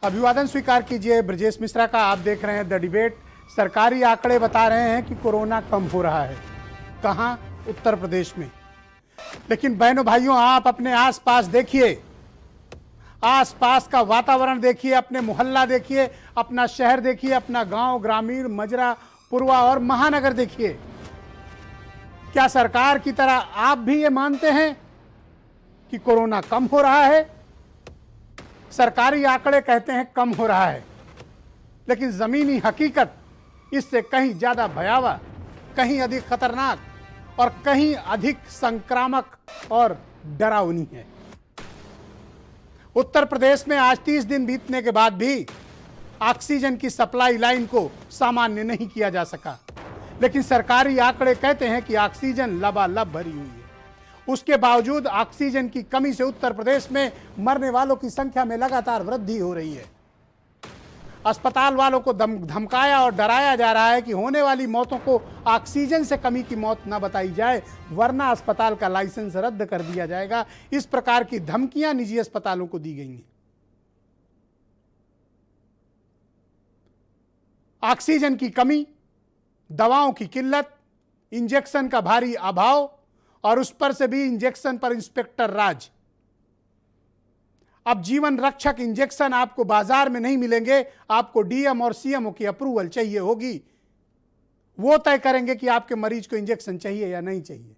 अभिवादन स्वीकार कीजिए। ब्रजेश मिश्रा का आप देख रहे हैं द डिबेट। सरकारी आंकड़े बता रहे हैं कि कोरोना कम हो रहा है। कहां? उत्तर प्रदेश में। लेकिन बहनों भाइयों, आप अपने आसपास देखिए, आसपास का वातावरण देखिए, अपने मोहल्ला देखिए, अपना शहर देखिए, अपना गांव, ग्रामीण, मजरा, पूर्वा और महानगर देखिए। क्या सरकार की तरह आप भी ये मानते हैं कि कोरोना कम हो रहा है? सरकारी आंकड़े कहते हैं कम हो रहा है, लेकिन जमीनी हकीकत इससे कहीं ज्यादा भयावह, कहीं अधिक खतरनाक और कहीं अधिक संक्रामक और डरावनी है। उत्तर प्रदेश में आज 30 दिन बीतने के बाद भी ऑक्सीजन की सप्लाई लाइन को सामान्य नहीं किया जा सका, लेकिन सरकारी आंकड़े कहते हैं कि ऑक्सीजन लबालब भरी हुई है। उसके बावजूद ऑक्सीजन की कमी से उत्तर प्रदेश में मरने वालों की संख्या में लगातार वृद्धि हो रही है। अस्पताल वालों को धमकाया और डराया जा रहा है कि होने वाली मौतों को ऑक्सीजन से कमी की मौत न बताई जाए, वरना अस्पताल का लाइसेंस रद्द कर दिया जाएगा। इस प्रकार की धमकियां निजी अस्पतालों को दी गई हैं। ऑक्सीजन की कमी, दवाओं की किल्लत, इंजेक्शन का भारी अभाव और उस पर से भी इंजेक्शन पर इंस्पेक्टर राज। अब जीवन रक्षक इंजेक्शन आपको बाजार में नहीं मिलेंगे, आपको डीएम और सीएमओ की अप्रूवल चाहिए होगी। वो तय करेंगे कि आपके मरीज को इंजेक्शन चाहिए या नहीं चाहिए।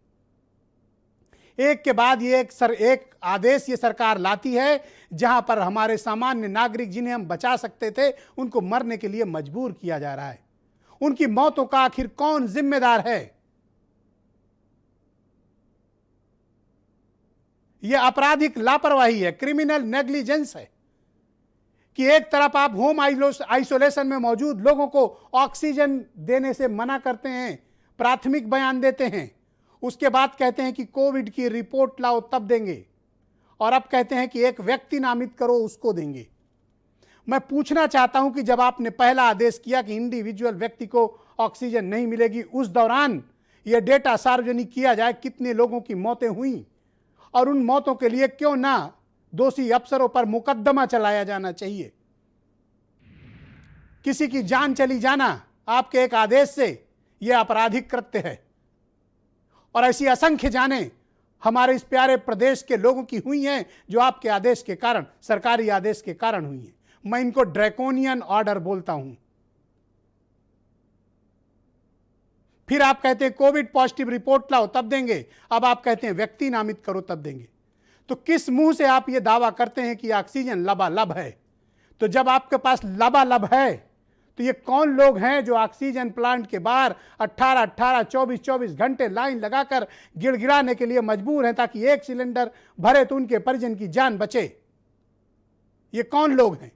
एक के बाद ये एक आदेश ये सरकार लाती है, जहां पर हमारे सामान्य नागरिक जिन्हें हम बचा सकते थे, उनको मरने के लिए मजबूर किया जा रहा है। उनकी मौतों का आखिर कौन जिम्मेदार है? यह आपराधिक लापरवाही है, क्रिमिनल नेग्लिजेंस है कि एक तरफ आप होम आइसोलेशन में मौजूद लोगों को ऑक्सीजन देने से मना करते हैं, प्राथमिक बयान देते हैं, उसके बाद कहते हैं कि कोविड की रिपोर्ट लाओ तब देंगे, और अब कहते हैं कि एक व्यक्ति नामित करो उसको देंगे। मैं पूछना चाहता हूं कि जब आपने पहला आदेश किया कि इंडिविजुअल व्यक्ति को ऑक्सीजन नहीं मिलेगी, उस दौरान यह डेटा सार्वजनिक किया जाए कितने लोगों की मौतें हुई, और उन मौतों के लिए क्यों ना दोषी अफसरों पर मुकदमा चलाया जाना चाहिए। किसी की जान चली जाना आपके एक आदेश से यह आपराधिक कृत्य है, और ऐसी असंख्य जानें हमारे इस प्यारे प्रदेश के लोगों की हुई हैं जो आपके आदेश के कारण, सरकारी आदेश के कारण हुई हैं। मैं इनको ड्रैकोनियन ऑर्डर बोलता हूं। फिर आप कहते हैं कोविड पॉजिटिव रिपोर्ट लाओ तब देंगे, अब आप कहते हैं व्यक्ति नामित करो तब देंगे। तो किस मुंह से आप ये दावा करते हैं कि ऑक्सीजन लबालब है? तो जब आपके पास लबालब है तो ये कौन लोग हैं जो ऑक्सीजन प्लांट के बाहर 18-18, 24-24 घंटे लाइन लगाकर गिड़गिड़ाने के लिए मजबूर हैं ताकि एक सिलेंडर भरे तो उनके परिजन की जान बचे? ये कौन लोग हैं?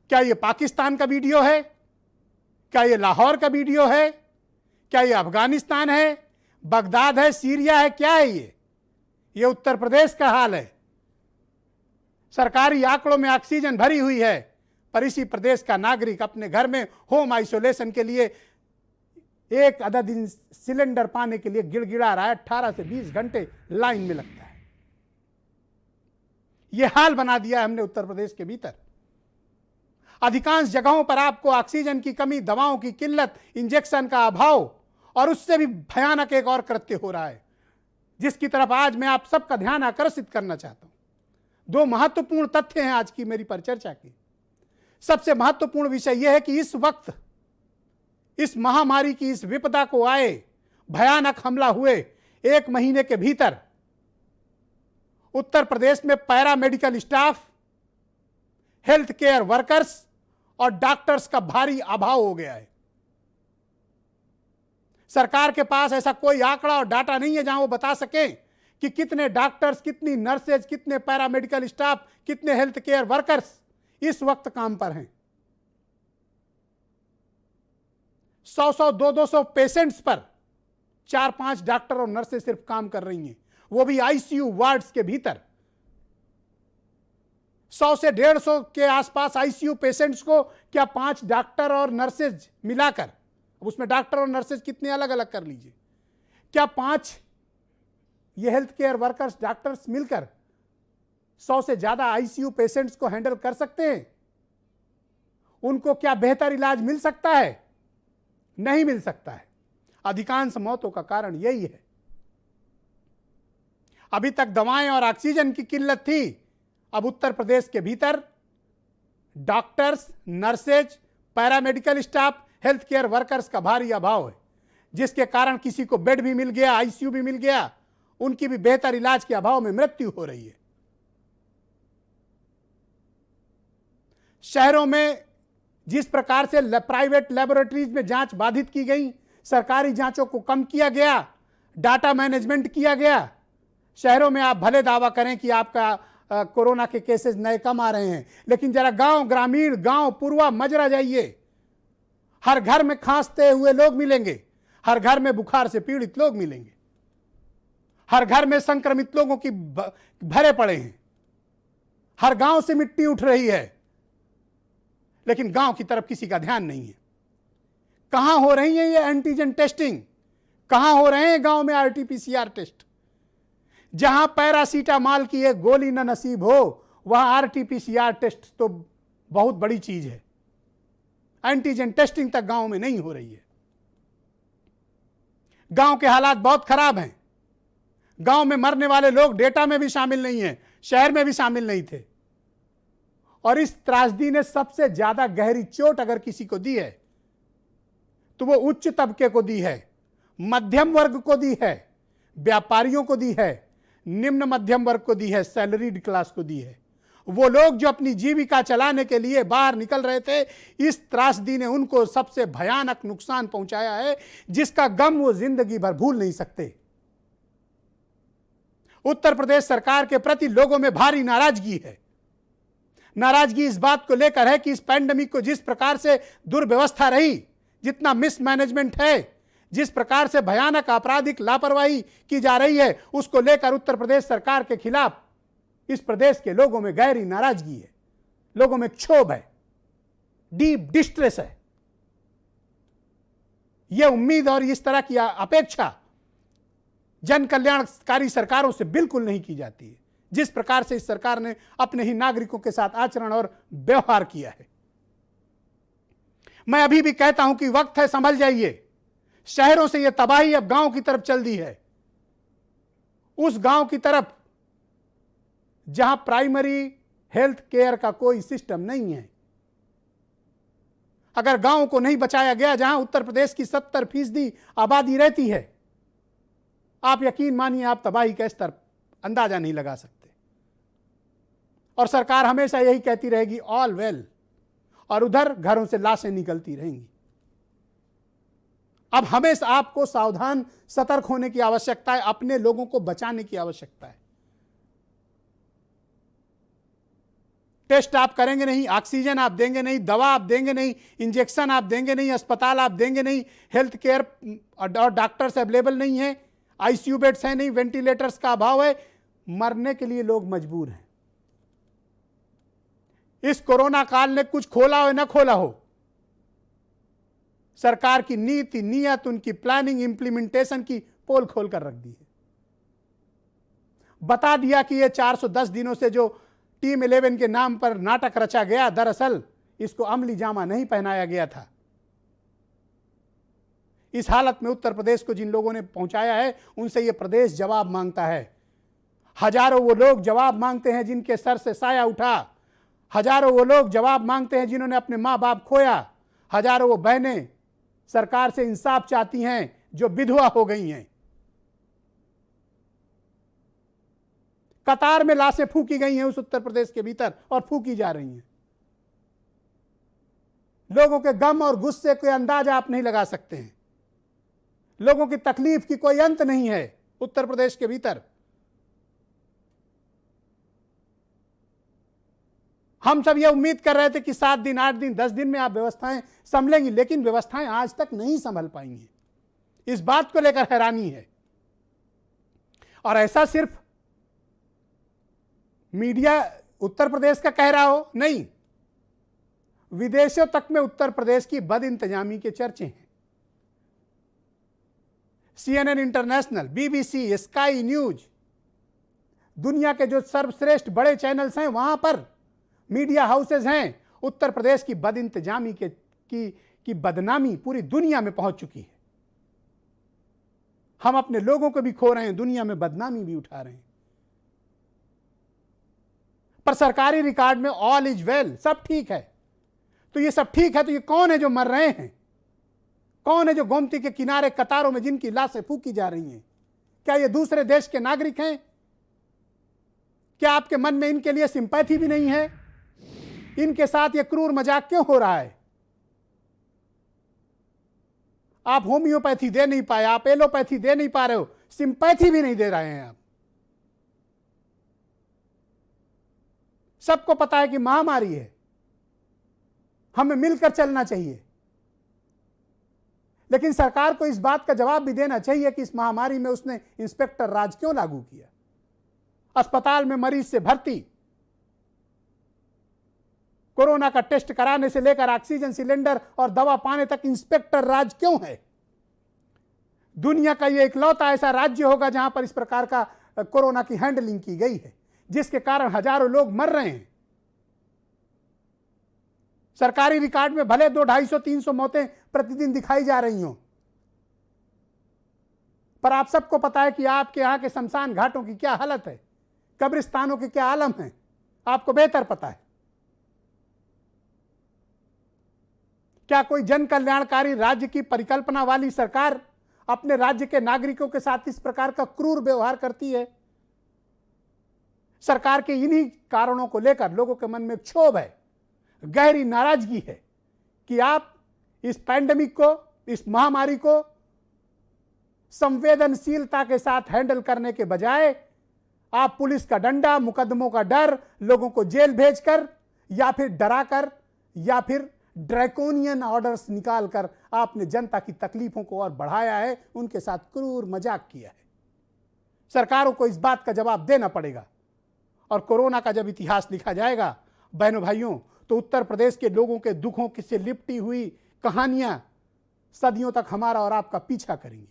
क्या ये पाकिस्तान का वीडियो है? क्या ये लाहौर का वीडियो है? क्या ये अफगानिस्तान है, बगदाद है, सीरिया है? क्या है ये उत्तर प्रदेश का हाल है। सरकारी आंकड़ों में ऑक्सीजन भरी हुई है, पर इसी प्रदेश का नागरिक अपने घर में होम आइसोलेशन के लिए एक अदद सिलेंडर पाने के लिए गिड़गिड़ा रहा है। 18 से 20 घंटे लाइन में लगता है। यह हाल बना दिया है हमने उत्तर प्रदेश के भीतर। अधिकांश जगहों पर आपको ऑक्सीजन की कमी, दवाओं की किल्लत, इंजेक्शन का अभाव, और उससे भी भयानक एक और कृत्य हो रहा है जिसकी तरफ आज मैं आप सबका ध्यान आकर्षित करना चाहता हूं। दो महत्वपूर्ण तथ्य हैं आज की मेरी परिचर्चा की। सबसे महत्वपूर्ण विषय यह है कि इस वक्त इस महामारी की इस विपदा को आए, भयानक हमला हुए 1 महीने के भीतर उत्तर प्रदेश में paramedical staff, health care workers और डॉक्टर्स का भारी अभाव हो गया है। सरकार के पास ऐसा कोई आंकड़ा और डाटा नहीं है जहां वो बता सके कि कितने डॉक्टर्स, कितनी नर्सेज, कितने पैरामेडिकल स्टाफ, कितने हेल्थ केयर वर्कर्स इस वक्त काम पर हैं। 100-100, 200-200 पेशेंट्स पर 4-5 डॉक्टर और नर्सेज सिर्फ काम कर रही हैं, वो भी आईसीयू वार्ड्स के भीतर। 100 से 150 के आसपास आईसीयू पेशेंट्स को क्या 5 डॉक्टर और नर्सेज मिलाकर, अब उसमें डॉक्टर और नर्सेज कितने अलग अलग कर लीजिए, क्या 5 ये हेल्थ केयर वर्कर्स, डॉक्टर्स मिलकर 100 से ज्यादा आईसीयू पेशेंट्स को हैंडल कर सकते हैं? उनको क्या बेहतर इलाज मिल सकता है? नहीं मिल सकता है। अधिकांश मौतों का कारण यही है। अभी तक दवाएं और ऑक्सीजन की किल्लत थी, अब उत्तर प्रदेश के भीतर doctors, nurses, paramedical staff, health care workers का भारी अभाव है, जिसके कारण किसी को बेड भी मिल गया, आईसीयू भी मिल गया, उनकी भी बेहतर इलाज के अभाव में मृत्यु हो रही है। शहरों में जिस प्रकार से प्राइवेट लेबोरेटरीज में जांच बाधित की गई, सरकारी जांचों को कम किया गया, डाटा मैनेजमेंट किया गया। शहरों में आप भले दावा करें कि आपका कोरोना के केसेस नए कम आ रहे हैं, लेकिन जरा गांव, ग्रामीण गांव, पूर्वा मजरा जाइए, हर घर में खांसते हुए लोग मिलेंगे, हर घर में बुखार से पीड़ित लोग मिलेंगे, हर घर में संक्रमित लोगों की भरे पड़े हैं, हर गांव से मिट्टी उठ रही है, लेकिन गांव की तरफ किसी का ध्यान नहीं है। कहां हो रही है ये एंटीजन टेस्टिंग? कहां हो रहे हैं गांव में आरटीपीसीआर टेस्ट? जहां पैरासीटामॉल की एक गोली न नसीब हो, वहां आरटीपीसीआर टेस्ट तो बहुत बड़ी चीज है। एंटीजन टेस्टिंग तक गांव में नहीं हो रही है। गांव के हालात बहुत खराब हैं। गांव में मरने वाले लोग डेटा में भी शामिल नहीं है, शहर में भी शामिल नहीं थे। और इस त्रासदी ने सबसे ज्यादा गहरी चोट अगर किसी को दी है तो वो उच्च तबके को दी है, मध्यम वर्ग को दी है, व्यापारियों को दी है, निम्न मध्यम वर्ग को दी है, सैलरीड क्लास को दी है। वो लोग जो अपनी जीविका चलाने के लिए बाहर निकल रहे थे, इस त्रासदी ने उनको सबसे भयानक नुकसान पहुंचाया है, जिसका गम वो जिंदगी भर भूल नहीं सकते। उत्तर प्रदेश सरकार के प्रति लोगों में भारी नाराजगी है। नाराजगी इस बात को लेकर है कि इस पैंडेमिक को जिस प्रकार से दुर्व्यवस्था रही, जितना मिसमैनेजमेंट है, जिस प्रकार से भयानक आपराधिक लापरवाही की जा रही है, उसको लेकर उत्तर प्रदेश सरकार के खिलाफ इस प्रदेश के लोगों में गहरी नाराजगी है, लोगों में क्षोभ है, डीप डिस्ट्रेस है। यह उम्मीद और इस तरह की अपेक्षा जन कल्याणकारी सरकारों से बिल्कुल नहीं की जाती है, जिस प्रकार से इस सरकार ने अपने ही नागरिकों के साथ आचरण और व्यवहार किया है। मैं अभी भी कहता हूं कि वक्त है, संभल जाइए। शहरों से यह तबाही अब गांव की तरफ चल दी है, उस गांव की तरफ जहां प्राइमरी हेल्थ केयर का कोई सिस्टम नहीं है। अगर गांव को नहीं बचाया गया, जहां उत्तर प्रदेश की 70% आबादी रहती है, आप यकीन मानिए आप तबाही का स्तर अंदाजा नहीं लगा सकते। और सरकार हमेशा यही कहती रहेगी ऑल वेल, और उधर घरों से लाशें निकलती रहेंगी। अब हमेशा आपको सावधान, सतर्क होने की आवश्यकता है, अपने लोगों को बचाने की आवश्यकता है। टेस्ट आप करेंगे नहीं, ऑक्सीजन आप देंगे नहीं, दवा आप देंगे नहीं, इंजेक्शन आप देंगे नहीं, अस्पताल आप देंगे नहीं, हेल्थ केयर और डॉक्टर्स अवेलेबल नहीं है, आईसीयू बेड्स हैं नहीं, वेंटिलेटर्स का अभाव है, मरने के लिए लोग मजबूर हैं। इस कोरोना काल ने कुछ खोला हो न खोला हो, सरकार की नीति, नियत, उनकी प्लानिंग, इंप्लीमेंटेशन की पोल खोल कर रख दी है। बता दिया कि ये 410 दिनों से जो टीम 11 के नाम पर नाटक रचा गया, दरअसल इसको अमली जामा नहीं पहनाया गया था। इस हालत में उत्तर प्रदेश को जिन लोगों ने पहुंचाया है, उनसे यह प्रदेश जवाब मांगता है। हजारों वो लोग जवाब मांगते हैं जिनके सर से साया उठा, हजारों वो लोग जवाब मांगते हैं जिन्होंने अपने मां बाप खोया, हजारों वो बहनें सरकार से इंसाफ चाहती हैं जो विधवा हो गई हैं। कतार में लाशें फूकी गई हैं उस उत्तर प्रदेश के भीतर और फूकी जा रही हैं। लोगों के गम और गुस्से के अंदाजा आप नहीं लगा सकते हैं। लोगों की तकलीफ की कोई अंत नहीं है उत्तर प्रदेश के भीतर। हम सब ये उम्मीद कर रहे थे कि 7 दिन, 8 दिन, 10 दिन में आप व्यवस्थाएं संभलेंगी, लेकिन व्यवस्थाएं आज तक नहीं संभल पाई हैं। इस बात को लेकर हैरानी है। और ऐसा सिर्फ मीडिया उत्तर प्रदेश का कह रहा हो, नहीं, विदेशों तक में उत्तर प्रदेश की बदइंतजामी के चर्चे हैं। CNN international, BBC, sky news, दुनिया के जो सर्वश्रेष्ठ बड़े चैनल्स हैं, वहां पर मीडिया हाउसेज हैं, उत्तर प्रदेश की बदइंतजामी की बदनामी पूरी दुनिया में पहुंच चुकी है। हम अपने लोगों को भी खो रहे हैं, दुनिया में बदनामी भी उठा रहे हैं। पर सरकारी रिकॉर्ड में ऑल इज वेल, सब ठीक है। तो ये सब ठीक है, तो ये कौन है जो मर रहे हैं? कौन है जो गोमती के किनारे कतारों में जिनकी लाशें फूकी जा रही हैं? क्या ये दूसरे देश के नागरिक हैं? क्या आपके मन में इनके लिए सिंपैथी भी नहीं है? इनके साथ ये क्रूर मजाक क्यों हो रहा है? आप होम्योपैथी दे नहीं पाए, आप एलोपैथी दे नहीं पा रहे हो, सिंपैथी भी नहीं दे रहे हैं आप। सबको पता है कि महामारी है, हमें मिलकर चलना चाहिए, लेकिन सरकार को इस बात का जवाब भी देना चाहिए कि इस महामारी में उसने इंस्पेक्टर राज क्यों लागू किया। अस्पताल में मरीज से भर्ती, कोरोना का टेस्ट कराने से लेकर ऑक्सीजन सिलेंडर और दवा पाने तक इंस्पेक्टर राज क्यों है? दुनिया का यह इकलौता ऐसा राज्य होगा जहां पर इस प्रकार का कोरोना की हैंडलिंग की गई है, जिसके कारण हजारों लोग मर रहे हैं। सरकारी रिकॉर्ड में भले 200-250-300 मौतें प्रतिदिन दिखाई जा रही हों, पर आप सबको पता है कि आपके यहां के शमशान घाटों की क्या हालत है, कब्रिस्तानों के क्या आलम है, आपको बेहतर पता है। क्या कोई जन कल्याणकारी राज्य की परिकल्पना वाली सरकार अपने राज्य के नागरिकों के साथ इस प्रकार का क्रूर व्यवहार करती है? सरकार के इन्हीं कारणों को लेकर लोगों के मन में क्षोभ है, गहरी नाराजगी है कि आप इस पैंडेमिक को, इस महामारी को संवेदनशीलता के साथ हैंडल करने के बजाय आप पुलिस का डंडा, मुकदमों का डर, लोगों को जेल भेजकर या फिर डराकर या फिर ड्रैकोनियन ऑर्डर्स निकालकर आपने जनता की तकलीफों को और बढ़ाया है, उनके साथ क्रूर मजाक किया है। सरकारों को इस बात का जवाब देना पड़ेगा। और कोरोना का जब इतिहास लिखा जाएगा बहनों भाइयों, तो उत्तर प्रदेश के लोगों के दुखों से लिपटी हुई कहानियां सदियों तक हमारा और आपका पीछा करेंगी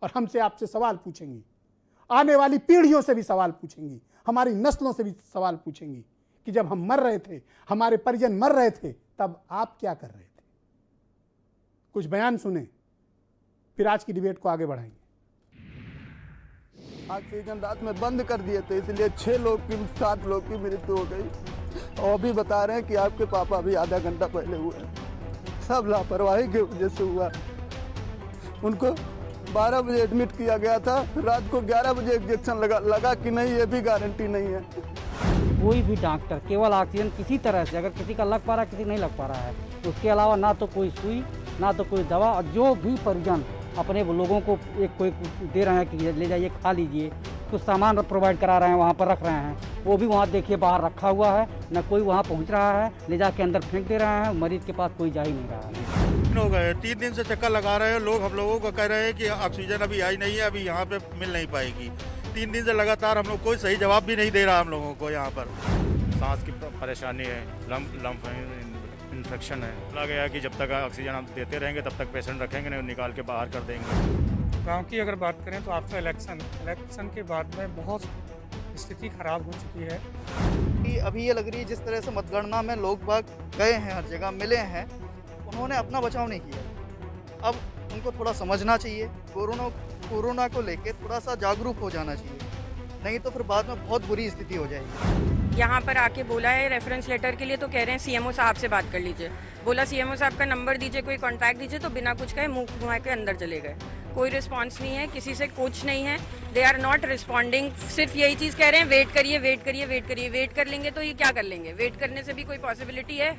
और हमसे आपसे सवाल पूछेंगी, आने वाली पीढ़ियों से भी सवाल पूछेंगी, हमारी नस्लों से भी सवाल पूछेंगी कि जब हम मर रहे थे, हमारे परिजन मर रहे थे, तब आप क्या कर रहे थे? कुछ बयान सुने, फिर आज की डिबेट को आगे बढ़ाएंगे। ऑक्सीजन रात में बंद कर दिए थे, इसलिए 6 लोग की 7 लोग की मृत्यु हो गई। और अभी बता रहे हैं कि आपके पापा अभी आधा घंटा पहले हुए। सब लापरवाही की वजह से हुआ। उनको 12 बजे एडमिट किया गया था, रात को 11 बजे इंजेक्शन लगा कि नहीं, ये भी गारंटी नहीं है। कोई भी डॉक्टर केवल ऑक्सीजन किसी तरह से, अगर किसी का लग पा रहा है, किसी नहीं लग पा रहा है, उसके अलावा ना तो कोई सुई, ना तो कोई दवा। और जो भी परिजन अपने लोगों को एक कोई दे रहे हैं कि ले जाइए खा लीजिए, कुछ सामान प्रोवाइड करा रहे हैं, वहाँ पर रख रहे हैं, वो भी वहाँ देखिए बाहर रखा हुआ है, ना कोई वहाँ पहुँच रहा है, ले जाके अंदर फेंक दे रहे हैं, मरीज के पास कोई जा ही नहीं रहा है। हो गए 3 दिन से चक्कर लगा रहे हैं लोग, हम लोगों को कह रहे हैं कि ऑक्सीजन अभी आई नहीं है, अभी यहाँ पे मिल नहीं पाएगी। 3 दिन से लगातार हम लोग कोई सही जवाब भी नहीं दे रहा हम लोगों को। यहाँ पर सांस की परेशानी है, लंप इन्फेक्शन है। लगा गया कि जब तक ऑक्सीजन हम देते रहेंगे तब तक पेशेंट रखेंगे नहीं, निकाल के बाहर कर देंगे। गांव की अगर बात करें तो आपका इलेक्शन के बाद में बहुत स्थिति खराब हो चुकी है। कि अभी ये लग रही है जिस तरह से मतगणना में लोग बाग गए हैं, हर जगह मिले हैं, उन्होंने अपना बचाव नहीं किया। अब उनको थोड़ा समझना चाहिए, कोरोना को लेके थोड़ा सा जागरूक हो जाना चाहिए, नहीं तो फिर बाद में बहुत बुरी स्थिति हो जाएगी। यहाँ पर आके बोला है रेफरेंस लेटर के लिए, तो कह रहे हैं सीएमओ साहब से बात कर लीजिए। बोला सीएमओ साहब का नंबर दीजिए, कोई कांटेक्ट दीजिए, तो बिना कुछ कहे मुंह घुमा के अंदर चले गए। कोई रिस्पांस नहीं है, किसी से कुछ नहीं है, दे आर नॉट रिस्पॉन्डिंग। सिर्फ यही चीज़ कह रहे हैं, वेट करिए वेट करिए वेट करिए। वेट कर लेंगे तो ये क्या कर लेंगे? वेट करने से भी कोई पॉसिबिलिटी है?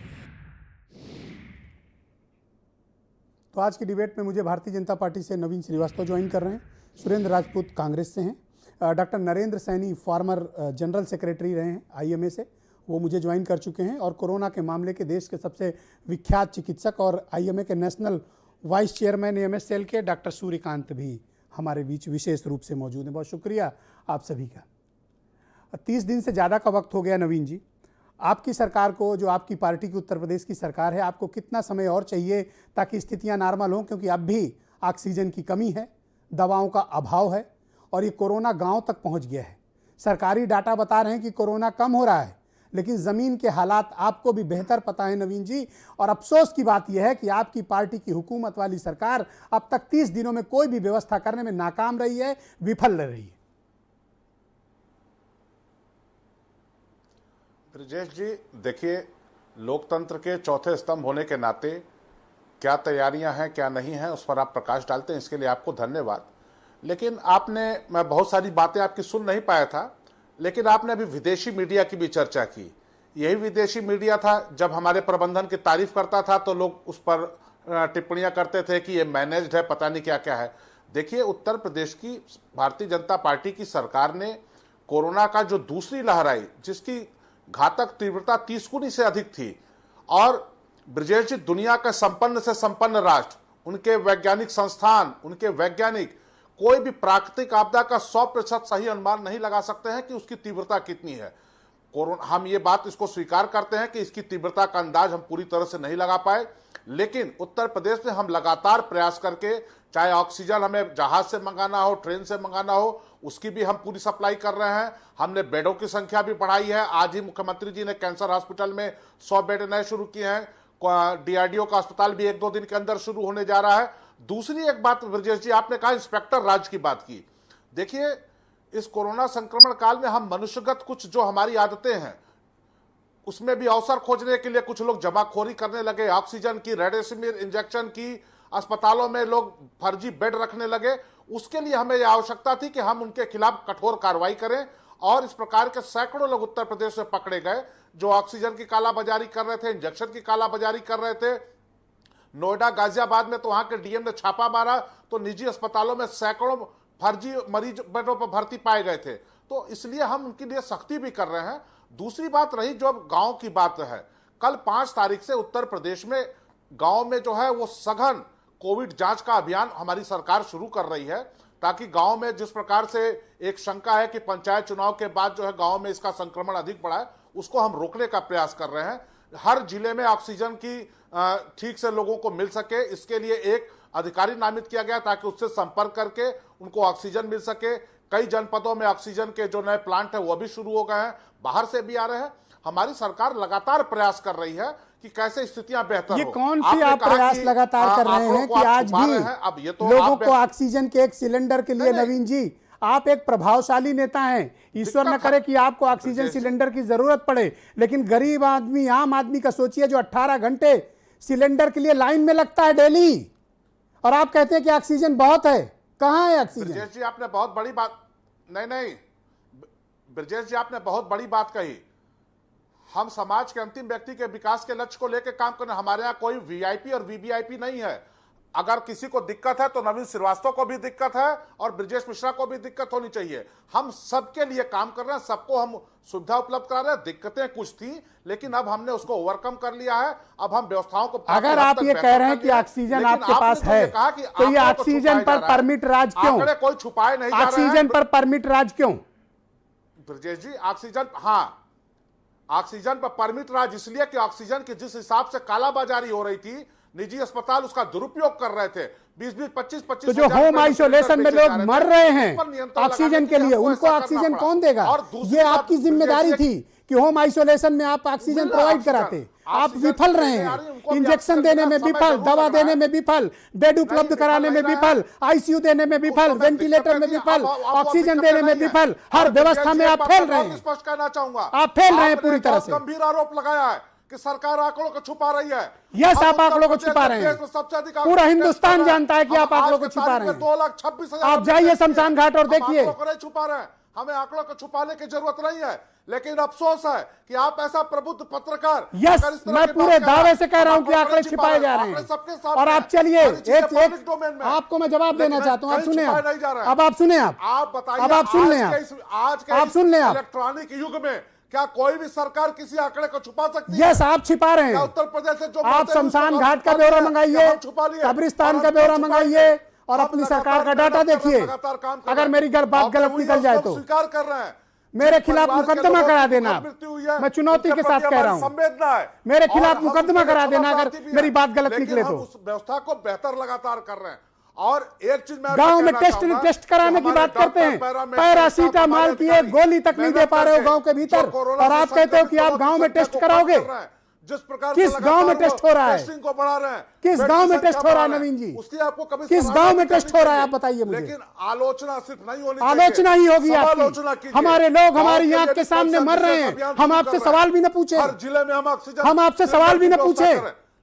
तो आज की डिबेट में मुझे भारतीय जनता पार्टी से नवीन श्रीवास्तव ज्वाइन कर रहे हैं, सुरेंद्र राजपूत कांग्रेस से हैं, doctor Narendra Saini former general secretary रहे हैं आईएमए से, वो मुझे ज्वाइन कर चुके हैं, और कोरोना के मामले के देश के सबसे विख्यात चिकित्सक और आईएमए के national vice chairman AMS cell के डॉक्टर सूर्यकांत भी हमारे बीच विशेष रूप से मौजूद हैं। बहुत शुक्रिया आप सभी का। 30 दिन से ज़्यादा का वक्त हो गया नवीन जी, आपकी सरकार को, जो आपकी पार्टी की उत्तर प्रदेश की सरकार है, आपको कितना समय और चाहिए ताकि स्थितियां नॉर्मल हों? क्योंकि अब भी ऑक्सीजन की कमी है, दवाओं का अभाव है और ये कोरोना गांव तक पहुंच गया है। सरकारी डाटा बता रहे हैं कि कोरोना कम हो रहा है, लेकिन ज़मीन के हालात आपको भी बेहतर पता है नवीन जी। और अफसोस की बात यह है कि आपकी पार्टी की हुकूमत वाली सरकार अब तक 30 दिनों में कोई भी व्यवस्था करने में नाकाम रही है, विफल रही है। ब्रजेश जी, देखिए, लोकतंत्र के चौथे स्तंभ होने के नाते क्या तैयारियां हैं क्या नहीं हैं उस पर आप प्रकाश डालते हैं, इसके लिए आपको धन्यवाद। लेकिन मैं बहुत सारी बातें आपकी सुन नहीं पाया था, लेकिन आपने अभी विदेशी मीडिया की भी चर्चा की। यही विदेशी मीडिया था जब हमारे प्रबंधन की तारीफ करता था तो लोग उस पर टिप्पणियां करते थे कि ये मैनेज्ड है, पता नहीं क्या क्या है। देखिए, उत्तर प्रदेश की भारतीय जनता पार्टी की सरकार ने कोरोना का जो दूसरी लहर आई, जिसकी घातक तीव्रता 30 गुनी से अधिक थी, और ब्रजेश जी, दुनिया के संपन्न से संपन्न राष्ट्र, उनके वैज्ञानिक संस्थान, उनके वैज्ञानिक कोई भी प्राकृतिक आपदा का 100% सही अनुमान नहीं लगा सकते हैं कि उसकी तीव्रता कितनी है। कोरोना, हम ये बात इसको स्वीकार करते हैं कि इसकी तीव्रता का अंदाज हम पूरी तरह से नहीं लगा पाए, लेकिन उत्तर प्रदेश में हम लगातार प्रयास करके, चाहे ऑक्सीजन हमें जहाज से मंगाना हो, ट्रेन से मंगाना हो, उसकी भी हम पूरी सप्लाई कर रहे हैं। हमने बेडों की संख्या भी बढ़ाई है। आज ही मुख्यमंत्री जी ने कैंसर हॉस्पिटल में 100 बेड नए शुरू किए हैं। डीआरडीओ का अस्पताल भी 1-2 दिन के अंदर शुरू होने जा रहा है। दूसरी एक बात ब्रजेश जी, आपने कहा इंस्पेक्टर राज की बात की। देखिए, इस कोरोना संक्रमण काल में हम मनुष्यगत कुछ जो हमारी आदतें हैं उसमें भी अवसर खोजने के लिए कुछ लोग जमाखोरी करने लगे। ऑक्सीजन की, रेमडेसिविर इंजेक्शन की, अस्पतालों में लोग फर्जी बेड रखने लगे। उसके लिए हमें यह आवश्यकता थी कि हम उनके खिलाफ कठोर कार्रवाई करें, और इस प्रकार के सैकड़ों लोग उत्तर प्रदेश में पकड़े गए जो ऑक्सीजन की कालाबाजारी कर रहे थे, इंजेक्शन की कालाबाजारी कर रहे थे। नोएडा, गाजियाबाद में तो वहां के डीएम ने छापा मारा तो निजी अस्पतालों में सैकड़ों फर्जी मरीज बेडों पर भर्ती पाए गए थे। तो इसलिए हम उनके लिए सख्ती भी कर रहे हैं। दूसरी बात रही जो गांव की बात है, कल 5 तारीख से उत्तर प्रदेश में गांव में जो है वो सघन कोविड जांच का अभियान हमारी सरकार शुरू कर रही है, ताकि गांव में जिस प्रकार से एक शंका है कि पंचायत चुनाव के बाद जो है गांव में इसका संक्रमण अधिक बढ़ा है, उसको हम रोकने का प्रयास कर रहे हैं। हर जिले में ऑक्सीजन की ठीक से लोगों को मिल सके, इसके लिए एक अधिकारी नामित किया गया ताकि उससे संपर्क करके उनको ऑक्सीजन मिल सके। कई जनपदों में ऑक्सीजन के जो नए प्लांट है वो भी शुरू हो गए हैं, बाहर से भी आ रहे हैं। हमारी सरकार लगातार प्रयास कर रही है कि कैसे स्थितियां बेहतर हो। ये कौन सी आप प्रयास लगातार कर रहे हैं कि आज भी अब ये तो लोगों को ऑक्सीजन के एक सिलेंडर के लिए, नवीन जी, आप एक प्रभावशाली नेता हैं, ईश्वर न करे कि आपको ऑक्सीजन सिलेंडर की जरूरत पड़े, लेकिन गरीब आदमी, आम आदमी का सोचिए जो 18 घंटे सिलेंडर के लिए लाइन में लगता है डेली, और आप कहते हैं कि ऑक्सीजन बहुत है। कहां है ऑक्सीजन? ब्रजेश जी, आपने बहुत बड़ी बात, नहीं ब्रजेश जी, आपने बहुत बड़ी बात कही। हम समाज के अंतिम व्यक्ति के विकास के लक्ष्य को लेकर काम करने, हमारे यहाँ कोई वीआईपी और वीवीआईपी नहीं है। अगर किसी को दिक्कत है तो नवीन श्रीवास्तव को भी दिक्कत है और ब्रजेश मिश्रा को भी दिक्कत होनी चाहिए। हम सबके लिए काम कर रहे हैं, सबको हम सुविधा उपलब्ध करा रहे हैं। दिक्कतें कुछ थी, लेकिन अब हमने उसको ओवरकम कर लिया है। अब हम व्यवस्थाओं को, अगर आप ये कह रहे हैं कि ऑक्सीजन आपके पास है, तो ये ऑक्सीजन पर परमिट राज क्यों? कोई छुपाए नहीं, ऑक्सीजन पर परमिट राज क्यों? ब्रजेश जी, ऑक्सीजन पर परमिट राज इसलिए कि ऑक्सीजन की जिस हिसाब से कालाबाजारी हो रही थी, निजी अस्पताल उसका दुरुपयोग कर रहे थे। 20-20, 25-25 तो जो होम आइसोलेशन में लोग मर रहे हैं ऑक्सीजन के लिए, उनको ऑक्सीजन कौन देगा? ये आपकी जिम्मेदारी थी कि होम आइसोलेशन में आप ऑक्सीजन प्रोवाइड कराते। आप विफल रहे हैं, इंजेक्शन देने में विफल, दवा देने में विफल, बेड उपलब्ध कराने में विफल, आईसीयू देने में विफल, वेंटिलेटर में विफल, ऑक्सीजन देने में विफल, हर व्यवस्था में आप फेल रहे हैं। स्पष्ट कहना चाहूंगा, आप फेल रहे हैं पूरी तरह से। गंभीर आरोप लगाया है कि सरकार आंकड़ों को छुपा रही है। यस, आप आंकड़ों को छुपा रहे हैं। पूरा हिंदुस्तान जानता है कि आप आंकड़ों को छुपा रहे हैं। 2,26,000 आप जाइए शमशान घाट और देखिए। छुपा रहे हैं, हमें आंकड़ों को छुपाने की जरूरत नहीं है, लेकिन अफसोस है कि आप ऐसा प्रबुद्ध पत्रकार, यस, मैं पूरे दावे से कह रहा हूं कि आंकड़े छिपाए जा रहे हैं। और आप चलिए, एक आपको मैं जवाब देना चाहता हूं। आप सुने, अब आप सुने, आप बताइए, अब आप सुन लें, आप सुन लें। इलेक्ट्रॉनिक युग में क्या कोई भी सरकार किसी आंकड़े को छुपा सकती है? यस, आप छिपा रहे हैं। उत्तर प्रदेश से जो आप शमशान घाट का ब्यौरा मंगाइए, कब्रिस्तान का ब्यौरा मंगाइए और अपनी सरकार का डाटा देखिए। अगर मेरी बात गलत निकल जाए तो स्वीकार कर रहे हैं, मेरे खिलाफ मुकदमा करा देना। मैं चुनौती के साथ कह रहा हूं, संवेदना है, मेरे खिलाफ मुकदमा करा देना अगर मेरी बात गलत निकले तो। उस व्यवस्था को बेहतर लगातार कर रहे हैं और एक चीज मैं गांव में टेस्ट कराने की बात करते हैं, पैरासीटामॉल की एक गोली तक नहीं दे पा रहे हो गांव के भीतर, और आप कहते हो कि आप गांव में टेस्ट कराओगे। जिस प्रकार किस गांव में टेस्ट हो रहा है? टेस्टिंग को बढ़ा रहे हैं, किस गांव में टेस्ट हो रहा है नवीन जी? उसकी आपको कभी किस गांव में टेस्ट हो रहा है आप बताइए मुझे। लेकिन आलोचना सिर्फ नहीं होनी, आलोचना ही होगी समालोचना आपकी। कीजिए। हमारे लोग हमारी गांव आंख के सामने मर रहे हैं, हम आपसे सवाल भी न पूछे, हर जिले में हम ऑक्सीजन, हम आपसे सवाल भी न पूछे,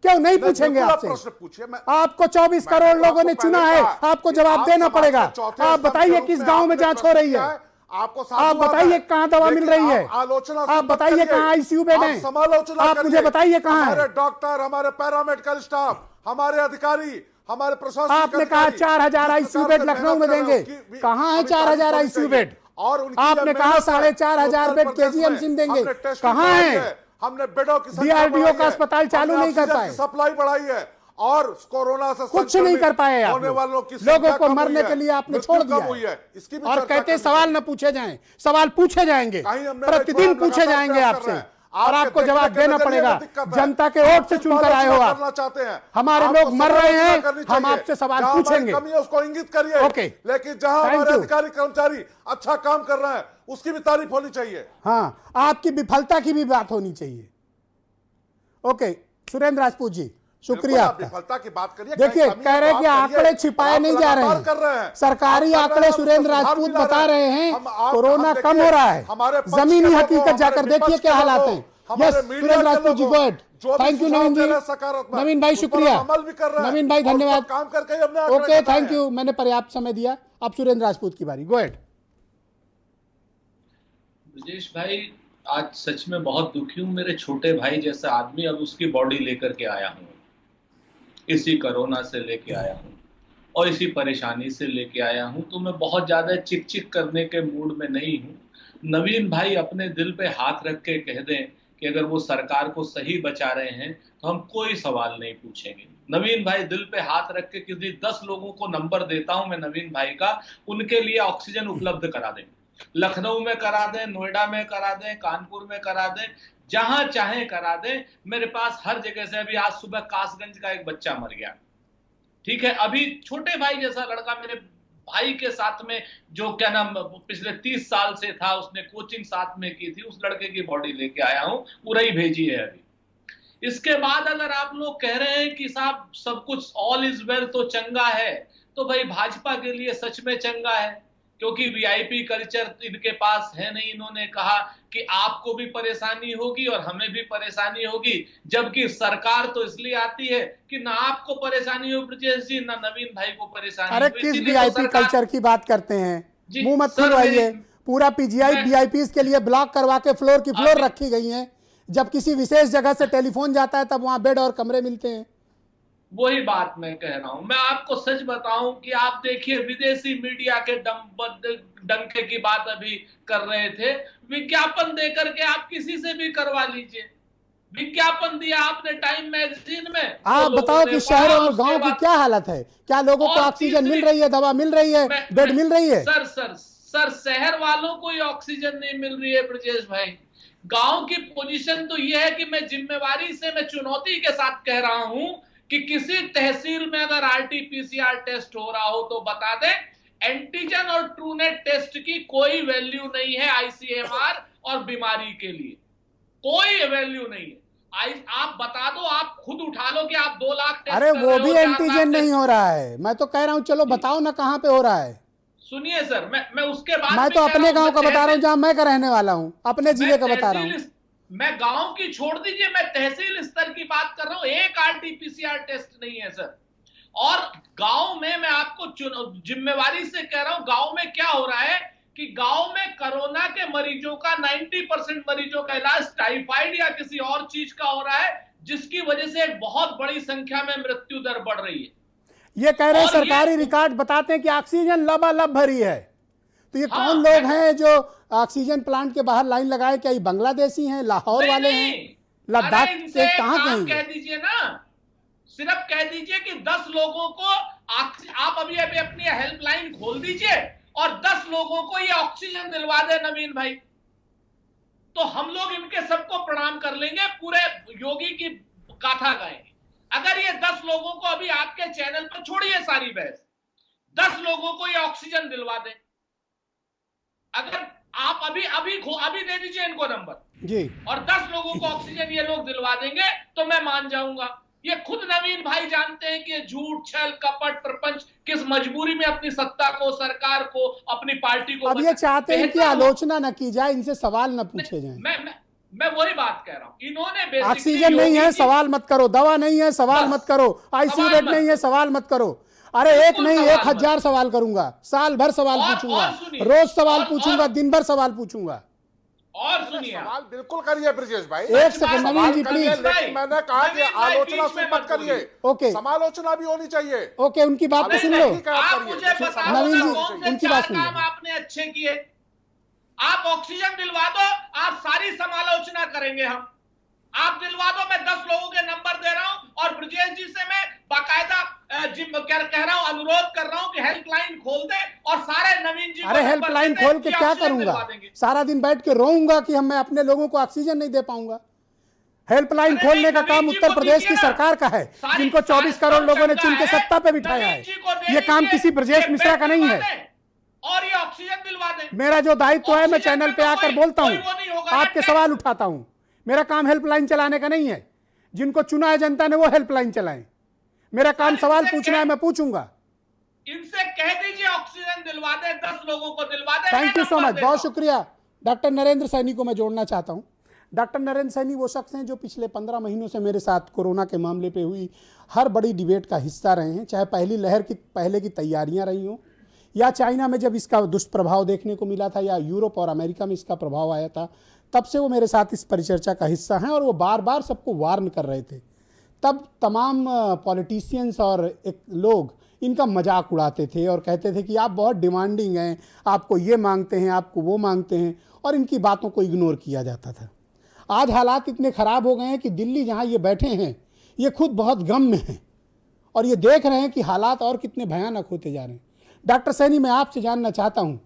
क्यों नहीं पूछेंगे आपसे? प्रश्न पूछिए। आपको 24 करोड़ लोगों ने चुना है, आपको जवाब देना पड़ेगा। आप बताइए किस गांव में जांच हो रही है, आपको आप बताइए कहां दवा मिल रही है, आलोचना आप बताइए कहां आईसीयू बेड है, आप मुझे बताइए कहां है। हमारे डॉक्टर, हमारे पैरामेडिकल स्टाफ, हमारे अधिकारी, हमारे प्रशासन, आपने कहा 4000 आईसीयू बेड लखनऊ में देंगे, कहां है 4000 आईसीयू बेड? और आपने कहा 4500 बेड केजीएमसी में देंगे, कहां है? हमने बेडों की डीआरडीओ का अस्पताल चालू नहीं कर पाए, सप्लाई बढ़ाई है, और कोरोना से कुछ नहीं कर पाए आप होने वालों की लोगों को मरने के लिए आपने छोड़ दिया है। इसकी और कहते हैं सवाल न पूछे जाएं, सवाल पूछे जाएंगे, प्रतिदिन पूछे जाएंगे आपसे, और आपको जवाब देना पड़ेगा। जनता के वोट से चुनकर आए हो आप, चाहते हैं, हमारे लोग मर रहे हैं, हम आपसे सवाल पूछेंगे, उसको इंगित करिए। ओके, लेकिन जहां हमारे अधिकारी कर्मचारी अच्छा काम कर रहे हैं उसकी भी तारीफ होनी चाहिए। हाँ, आपकी विफलता की भी बात होनी चाहिए। ओके, सुरेंद्र राजपूत जी, शुक्रिया आपका। विफलता की बात करिए। देखिए, कह रहे हैं कि आंकड़े छिपाए नहीं जा रहे हैं, सरकारी आंकड़े सुरेंद्र राजपूत बता रहे हैं कोरोना कम हो रहा है, जमीनी हकीकत जाकर देखिए क्या हालात हैं। Yes, Surendra Rajput ji, go ahead. Thank you Naveen ji, Naveen भाई शुक्रिया, नवीन भाई धन्यवाद। काम करके हमने ओके, थैंक यू, मैंने पर्याप्त समय दिया। अब सुरेंद्र राजपूत की बारी, गो अहेड। ब्रजेश भाई, आज सच में बहुत दुखी हूँ। मेरे छोटे भाई जैसा आदमी, अब उसकी बॉडी लेकर के आया हूँ, इसी कोरोना से लेके आया हूँ और इसी परेशानी से लेके आया हूँ, तो मैं बहुत ज़्यादा चिक चिक करने के मूड में नहीं हूँ। नवीन भाई अपने दिल पे हाथ रख के कह दें कि अगर वो सरकार को सही बचा रहे हैं तो हम कोई सवाल नहीं पूछेंगे। नवीन भाई दिल पे हाथ रख के किसी 10 लोगों को नंबर देता हूँ मैं नवीन भाई का, उनके लिए ऑक्सीजन उपलब्ध करा दें। लखनऊ में करा दें, नोएडा में करा दें, कानपुर में करा दें, जहां चाहे करा दें। मेरे पास हर जगह से, अभी आज सुबह कासगंज का एक बच्चा मर गया, ठीक है। अभी छोटे भाई जैसा लड़का मेरे भाई के साथ में, जो क्या नाम पिछले 30 साल से था, उसने कोचिंग साथ में की थी, उस लड़के की बॉडी लेके आया हूं, पूरा ही भेजी है अभी। इसके बाद अगर आप लोग कह रहे हैं कि साहब सब कुछ ऑल इज वेल तो चंगा है, तो भाई भाजपा के लिए सच में चंगा है, क्योंकि वीआईपी कल्चर इनके पास है नहीं। इन्होंने कहा कि आपको भी परेशानी होगी और हमें भी परेशानी होगी, जबकि सरकार तो इसलिए आती है कि ना आपको परेशानी हो ब्रजेश जी, ना नवीन भाई को परेशानी। अरे किस वीआईपी कल्चर की बात करते हैं, मुंह मत खुलवाइए। पूरा पीजीआई वीआईपी के लिए ब्लॉक करवा के फ्लोर की फ्लोर रखी गई है, जब किसी विशेष जगह से टेलीफोन जाता है तब वहां बेड और कमरे मिलते हैं। वही बात मैं कह रहा हूं। मैं आपको सच बताऊं कि आप देखिए, विदेशी मीडिया के डंके की बात अभी कर रहे थे, विज्ञापन देकर के आप किसी से भी करवा लीजिए। विज्ञापन दिया आपने टाइम मैगजीन में, आप बताओ कि शहरों और गांव की क्या हालत है, क्या लोगों को ऑक्सीजन मिल रही है, दवा मिल रही है, बेड मिल रही है? सर शहर वालों को ही ऑक्सीजन नहीं मिल रही है ब्रजेश भाई। गांव की पोजीशन तो यह है कि मैं जिम्मेवारी से, मैं चुनौती के साथ कह रहा हूं कि किसी तहसील में अगर आरटीपीसीआर टेस्ट हो रहा हो तो बता दें। एंटीजन और ट्रूनेट टेस्ट की कोई वैल्यू नहीं है आईसीएमआर और बीमारी के लिए, कोई वैल्यू नहीं है। आप बता दो, आप खुद उठा लो कि आप 2 लाख टेस्ट। अरे वो भी एंटीजन नहीं हो रहा है, मैं तो कह रहा हूं चलो बताओ ना कहां पे हो रहा है। सुनिए सर, मैं उसके बाद मैं तो अपने गांव का बता रहा हूं, जहां मैं का रहने वाला हूं, अपने जिले का बता रहा हूं। मैं गांव की छोड़ दीजिए, मैं तहसील स्तर की बात कर रहा हूं। एक आरटीपीसीआर टेस्ट नहीं है सर। और गांव में मैं आपको जिम्मेवारी से कह रहा हूं, गांव में क्या हो रहा है कि गांव में कोरोना के मरीजों का 90% मरीजों का इलाज टाइफाइड या किसी और चीज का हो रहा है, जिसकी वजह से एक बहुत बड़ी संख्या में मृत्यु दर बढ़ रही है। ये कह रहे हैं, सरकारी रिकॉर्ड बताते हैं कि ऑक्सीजन लबालब भरी है, तो ये कौन लोग हैं जो ऑक्सीजन प्लांट के बाहर लाइन लगाए? क्या ये बांग्लादेशी हैं, लाहौर वाले हैं, लद्दाख से, कहां के हैं? कह दीजिए ना, सिर्फ कह दीजिए कि 10 लोगों को आप अभी अपनी हेल्पलाइन खोल दीजिए और 10 लोगों को ये ऑक्सीजन दिलवा दे नवीन भाई, तो हम लोग इनके सबको प्रणाम कर लेंगे, पूरे योगी की गाथा गाएंगे। अगर ये 10 लोगों को, अभी आपके चैनल पर छोड़िए सारी बहस, 10 लोगों को ये ऑक्सीजन दिलवा दें। अगर आप अभी दे दीजिए इनको नंबर जी, और 10 लोगों को ऑक्सीजन ये लोग दिलवा देंगे तो मैं मान जाऊंगा। ये खुद नवीन भाई जानते हैं कि ये झूठ, छल, कपट, प्रपंच किस मजबूरी में अपनी सत्ता को, सरकार को, अपनी पार्टी को अब ये चाहते हैं कि आलोचना न की जाए, इनसे सवाल न पूछे जाएं। मैं वही बात कह रहा हूं। इन्होंने basically ऑक्सीजन नहीं है, सवाल मत करो। दवा नहीं है, सवाल मत करो। आईसीयू बेड नहीं है, सवाल मत करो। अरे एक नहीं, 1000 सवाल करूंगा, साल भर सवाल पूछूंगा, रोज सवाल पूछूंगा, दिन भर सवाल पूछूंगा। और सुनिए, सवाल बिल्कुल करिए ब्रजेश भाई, एक सेकंड नवीन जी प्लीज। लेकिन मैंने कहा कि आलोचना सिर्फ मत करिए, ओके, समालोचना भी होनी चाहिए। ओके, उनकी बात तो सुन लो। आप मुझे बताओ नवीन जी, कौन से उनकी बात चार सुन लो। काम आपने अच्छे किए? आप ऑक्सीजन दिलवा दो, आप सारी समालोचना करेंगे हम। आप दिलवा दो, मैं 10 लोगों के नंबर दे रहा हूं और ब्रजेश जी से मैं बाकायदा कह रहा हूं, अनुरोध कर रहा हूं कि हेल्पलाइन खोल दे और सारे नवीन जी। अरे हेल्पलाइन खोल के क्या करूंगा? सारा दिन बैठ के रोऊंगा कि मैं अपने लोगों को ऑक्सीजन नहीं दे पाऊंगा। हेल्पलाइन खोलने का काम उत्तर प्रदेश की सरकार का है, जिनको 24 करोड़ लोगों ने चुन के सत्ता पे बिठाया है। ये काम किसी ब्रजेश मिश्रा का नहीं है। और ये ऑक्सीजन दिलवा दें। मेरा जो दायित्व है, मैं चैनल पे आकर बोलता हूं, आपके सवाल उठाता हूं। मेरा काम हेल्पलाइन चलाने का नहीं है। जिनको चुना है जनता ने वो हेल्पलाइन चलाएं। मेरा काम सवाल पूछना है, मैं पूछूंगा। इनसे कह दीजिए ऑक्सीजन दिलवा दे, 10 लोगों को दिलवा दे। थैंक यू सो मच, बहुत शुक्रिया। डॉक्टर नरेंद्र सैनी को मैं जोड़ना चाहता हूं। डॉक्टर नरेंद्र सैनी वो शख्स हैं जो पिछले 15 महीनों से मेरे साथ कोरोना के मामले पे हुई हर बड़ी डिबेट का हिस्सा रहे हैं, चाहे पहली लहर की पहले की तैयारियां रही हों, या चाइना में जब इसका दुष्प्रभाव देखने को मिला था, या यूरोप और अमेरिका में इसका प्रभाव आया था। तब से वो मेरे साथ इस परिचर्चा का हिस्सा हैं और वो बार बार सबको वार्न कर रहे थे। तब तमाम पॉलिटिशियंस और एक लोग इनका मजाक उड़ाते थे और कहते थे कि आप बहुत डिमांडिंग हैं, आपको ये मांगते हैं, आपको वो मांगते हैं, और इनकी बातों को इग्नोर किया जाता था। आज हालात इतने ख़राब हो गए हैं कि दिल्ली जहाँ ये बैठे हैं, ये खुद बहुत गम में हैं और ये देख रहे हैं कि हालात और कितने भयानक होते जा रहे हैं। डॉक्टर सैनी, मैं आपसे जानना चाहता हूँ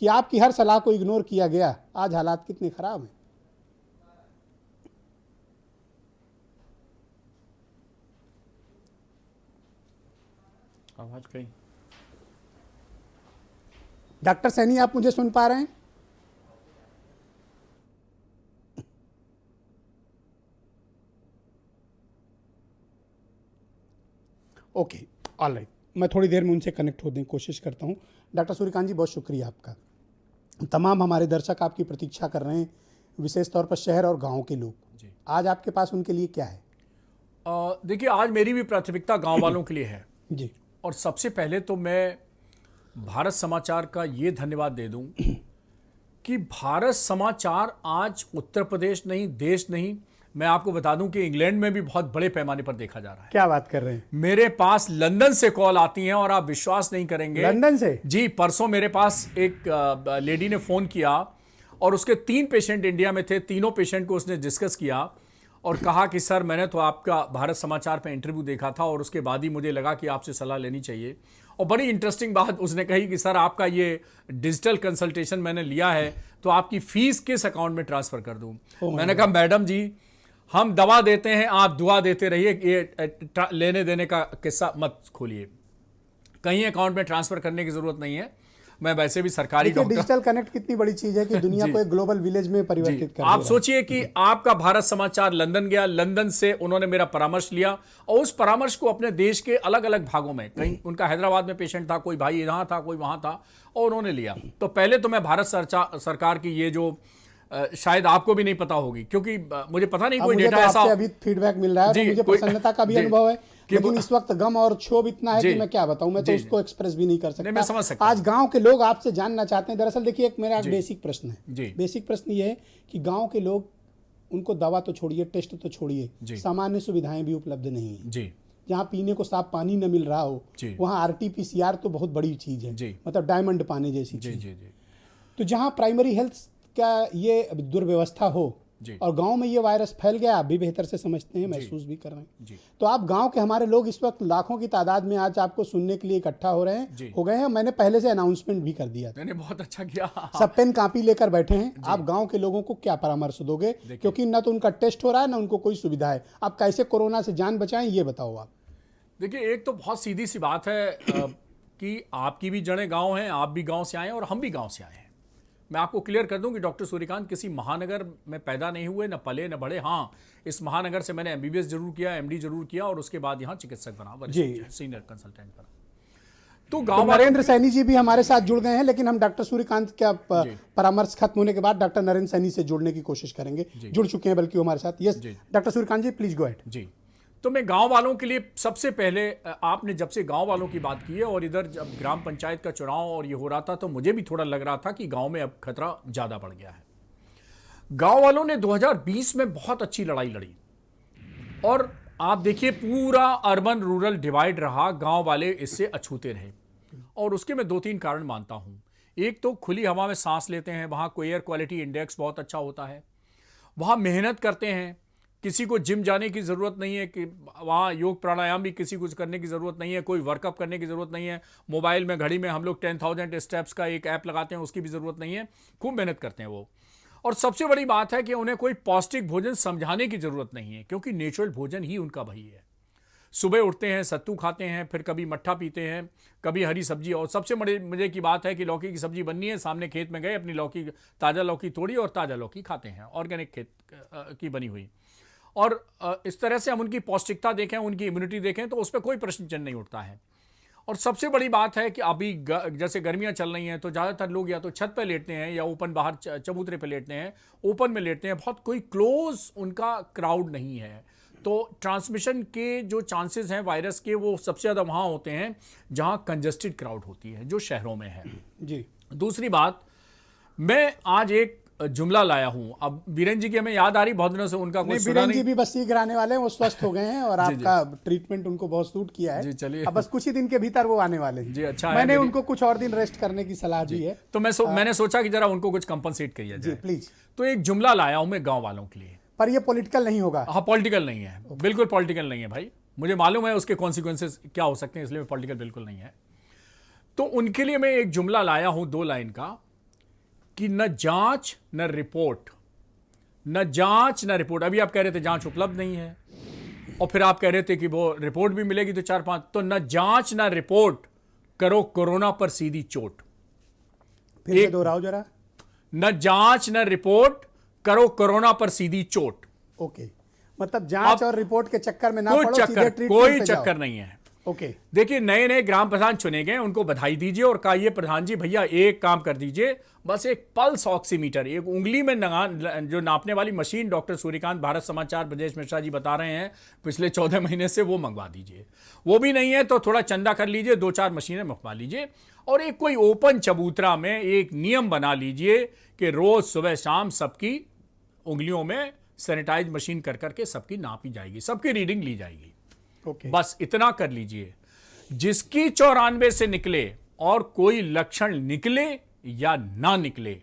कि आपकी हर सलाह को इग्नोर किया गया, आज हालात कितने ख़राब हैं। आवाज कहीं। डॉक्टर सैनी, आप मुझे सुन पा रहे हैं? ओके, ऑल राइट, मैं थोड़ी देर में उनसे कनेक्ट होने की कोशिश करता हूं। डॉक्टर सूर्यकांत जी, बहुत शुक्रिया आपका। तमाम हमारे दर्शक आपकी प्रतीक्षा कर रहे हैं, विशेष तौर पर शहर और गांव के लोग। आज आपके पास उनके लिए क्या है? देखिए, आज मेरी भी प्राथमिकता गांव वालों के लिए है जी। और सबसे पहले तो मैं भारत समाचार का ये धन्यवाद दे दूं कि भारत समाचार आज उत्तर प्रदेश नहीं, देश नहीं, मैं आपको बता दूं कि इंग्लैंड में भी बहुत बड़े पैमाने पर देखा जा रहा है। क्या बात कर रहे हैं? मेरे पास लंदन से कॉल आती हैं और आप विश्वास नहीं करेंगे। लंदन से? जी, परसों मेरे पास एक लेडी ने फ़ोन किया और उसके 3 पेशेंट इंडिया में थे। तीनों पेशेंट को उसने डिस्कस किया और कहा कि सर, मैंने तो आपका भारत समाचार पे इंटरव्यू देखा था और उसके बाद ही मुझे लगा कि आपसे सलाह लेनी चाहिए। और बड़ी इंटरेस्टिंग बात उसने कही कि सर, आपका ये डिजिटल कंसल्टेशन मैंने लिया है तो आपकी फ़ीस किस अकाउंट में ट्रांसफ़र कर दूँ? मैंने कहा, मैडम जी, हम दवा देते हैं, आप दुआ देते रहिए, ये लेने देने का किस्सा मत खोलिए। कहीं अकाउंट में ट्रांसफ़र करने की ज़रूरत नहीं है। मैं वैसे भी सरकारी डिजिटल कनेक्ट कितनी बड़ी चीज़ है कि दुनिया को एक ग्लोबल विलेज में परिवर्तित कर। आप सोचिए कि आपका भारत समाचार लंदन गया, लंदन से उन्होंने मेरा परामर्श लिया और उस परामर्श को अपने देश के अलग अलग भागों में, कहीं उनका हैदराबाद में पेशेंट था, कोई भाई यहाँ था, कोई वहाँ था, और उन्होंने लिया। तो पहले तो मैं भारत सरकार की ये जो शायद आपको भी नहीं पता होगी, क्योंकि मुझे पता नहीं कोई डेटा ऐसा अभी फीडबैक मिल रहा है, तो मुझे प्रसन्नता का भी अनुभव है, लेकिन इस वक्त गम और क्षोभ इतना है कि मैं क्या बताऊं, मैं तो उसको एक्सप्रेस भी नहीं कर सकता। मैं समझ सकता। आज गांव के लोग आपसे जानना चाहते हैं। दरअसल देखिए, एक मेरा बेसिक प्रश्न है। बेसिक प्रश्न ये है कि गांव के लोग, उनको दवा तो छोड़िए, टेस्ट तो छोड़िए, सामान्य सुविधाएं भी उपलब्ध नहीं है। जहाँ पीने को साफ पानी न मिल रहा हो, वहाँ RT-PCR तो बहुत बड़ी चीज है, मतलब डायमंड पाने जैसी चीज। तो जहाँ प्राइमरी हेल्थ का ये दुर्व्यवस्था हो और गांव में ये वायरस फैल गया, आप भी बेहतर से समझते हैं, महसूस भी कर रहे हैं। तो आप गांव के हमारे लोग इस वक्त लाखों की तादाद में आज आपको सुनने के लिए इकट्ठा हो गए हैं। मैंने पहले से अनाउंसमेंट भी कर दिया था। मैंने बहुत अच्छा किया। सब पेन कापी लेकर बैठे हैं। आप गांव के लोगों को क्या परामर्श दोगे? क्योंकि न तो उनका टेस्ट हो रहा है, न उनको कोई सुविधा है। आप कैसे कोरोना से जान बचाएं, ये बताओ आप। देखिए, एक तो बहुत सीधी सी बात है, कि आपकी भी जड़ें गांव हैं, आप भी गांव से आए हैं और हम भी गांव से आए हैं। मैं आपको क्लियर कर दूं कि डॉक्टर सूर्यकांत किसी महानगर में पैदा नहीं हुए, न पले न बढ़े। हाँ, इस महानगर से मैंने MBBS जरूर किया, MD जरूर किया और उसके बाद यहाँ चिकित्सक बना, सीनियर कंसल्टेंट बना। तो गांव नरेंद्र सैनी जी भी हमारे साथ जुड़ गए हैं, लेकिन हम डॉक्टर सूर्यकांत का परामर्श खत्म होने के बाद डॉक्टर नरेंद्र सैनी से जुड़ने की कोशिश करेंगे। जुड़ चुके हैं बल्कि हमारे साथ। Yes doctor Suryakant ji, please go ahead. जी, तो मैं गांव वालों के लिए सबसे पहले, आपने जब से गांव वालों की बात की है और इधर जब ग्राम पंचायत का चुनाव और ये हो रहा था, तो मुझे भी थोड़ा लग रहा था कि गांव में अब खतरा ज्यादा बढ़ गया है। गांव वालों ने 2020 में बहुत अच्छी लड़ाई लड़ी और आप देखिए पूरा अर्बन रूरल डिवाइड रहा, गांव वाले इससे अछूते रहे। और उसके मैं 2-3 कारण मानता हूं। एक तो खुली हवा में सांस लेते हैं, वहां को एयर क्वालिटी इंडेक्स बहुत अच्छा होता है, वहां मेहनत करते हैं, किसी को जिम जाने की ज़रूरत नहीं है, कि वहाँ योग प्राणायाम भी किसी को करने की ज़रूरत नहीं है, कोई वर्कअप करने की ज़रूरत नहीं है। मोबाइल में घड़ी में हम लोग 10,000 स्टेप्स का एक ऐप लगाते हैं, उसकी भी ज़रूरत नहीं है। खूब मेहनत करते हैं वो। और सबसे बड़ी बात है कि उन्हें कोई पौष्टिक भोजन समझाने की ज़रूरत नहीं है, क्योंकि नेचुरल भोजन ही उनका भाई है। सुबह उठते हैं, सत्तू खाते हैं, फिर कभी मट्ठा पीते हैं, कभी हरी सब्जी। और सबसे बड़े मजे की बात है कि लौकी की सब्जी बननी है, सामने खेत में गए, अपनी लौकी, ताज़ा लौकी तोड़ी और ताज़ा लौकी खाते हैं, ऑर्गेनिक खेत की बनी हुई। और इस तरह से हम उनकी पौष्टिकता देखें, उनकी इम्यूनिटी देखें, तो उस पर कोई प्रश्न चिन्ह नहीं उठता है। और सबसे बड़ी बात है कि अभी जैसे गर्मियां चल रही हैं, तो ज़्यादातर लोग या तो छत पे लेटते हैं या ओपन बाहर चबूतरे पे लेटते हैं, ओपन में लेटते हैं। बहुत कोई क्लोज उनका क्राउड नहीं है, तो ट्रांसमिशन के जो चांसेस हैं वायरस के, वो सबसे ज़्यादा वहाँ होते हैं जहाँ कंजस्टेड क्राउड होती है, जो शहरों में है। जी, दूसरी बात, मैं आज एक जुमला लाया हूं। अब बीरेन जी की हमें याद आ रही, बहुत दिनों से उनका कुछ सुना नहीं। बीरेन जी भी बस सीख आने वाले हैं, वो स्वस्थ हो गए हैं और आपका ट्रीटमेंट उनको बहुत सूट किया है। जी, चलिए, अब बस कुछ ही दिन के भीतर वो आने वाले हैं। जी, अच्छा है। मैंने उनको कुछ और दिन रेस्ट करने की सलाह दी है, तो मैंने सोचा कि जरा उनको कुछ कंपनसेट किया जाए। जी प्लीज। तो एक जुमला लाया हूं मैं गाँव वालों के लिए, पर ये पॉलिटिकल नहीं होगा। हाँ, पॉलिटिकल नहीं है, बिल्कुल पॉलिटिकल नहीं है भाई। मुझे मालूम है उसके कॉन्सिक्वेंसेस क्या हो सकते हैं, इसलिए पॉलिटिकल बिल्कुल नहीं है। तो उनके लिए मैं एक जुमला लाया हूं 2 लाइन का, कि न जांच न रिपोर्ट, न जांच न रिपोर्ट। अभी आप कह रहे थे जांच उपलब्ध नहीं है, और फिर आप कह रहे थे कि वो रिपोर्ट भी मिलेगी तो 4-5। तो न जांच न रिपोर्ट, करो कोरोना पर सीधी चोट। फिर से दोहराओ जरा। न जांच न रिपोर्ट, करो कोरोना पर सीधी चोट। ओके, मतलब जांच और रिपोर्ट के चक्कर में ना कोई पड़ो, चक्कर, सीधे ट्रीटमेंट कोई पे जाओ। चक्कर नहीं है। ओके, देखिए, नए नए ग्राम प्रधान चुने गए, उनको बधाई दीजिए और कहिए प्रधान जी भैया एक काम कर दीजिए, बस एक पल्स ऑक्सीमीटर, एक उंगली में जो नापने वाली मशीन डॉक्टर सूर्यकांत भारत समाचार ब्रजेश मिश्रा जी बता रहे हैं पिछले 14 महीने से, वो मंगवा दीजिए। वो भी नहीं है तो थोड़ा चंदा कर लीजिए, 2-4 मशीनें मंगवा लीजिए, और एक कोई ओपन चबूतरा में एक नियम बना लीजिए कि रोज सुबह शाम सबकी उंगलियों में सैनिटाइज मशीन कर करके सबकी नापी जाएगी, सबकी रीडिंग ली जाएगी। ओके, बस इतना कर लीजिए। जिसकी 94 से निकले और कोई लक्षण निकले या ना निकले,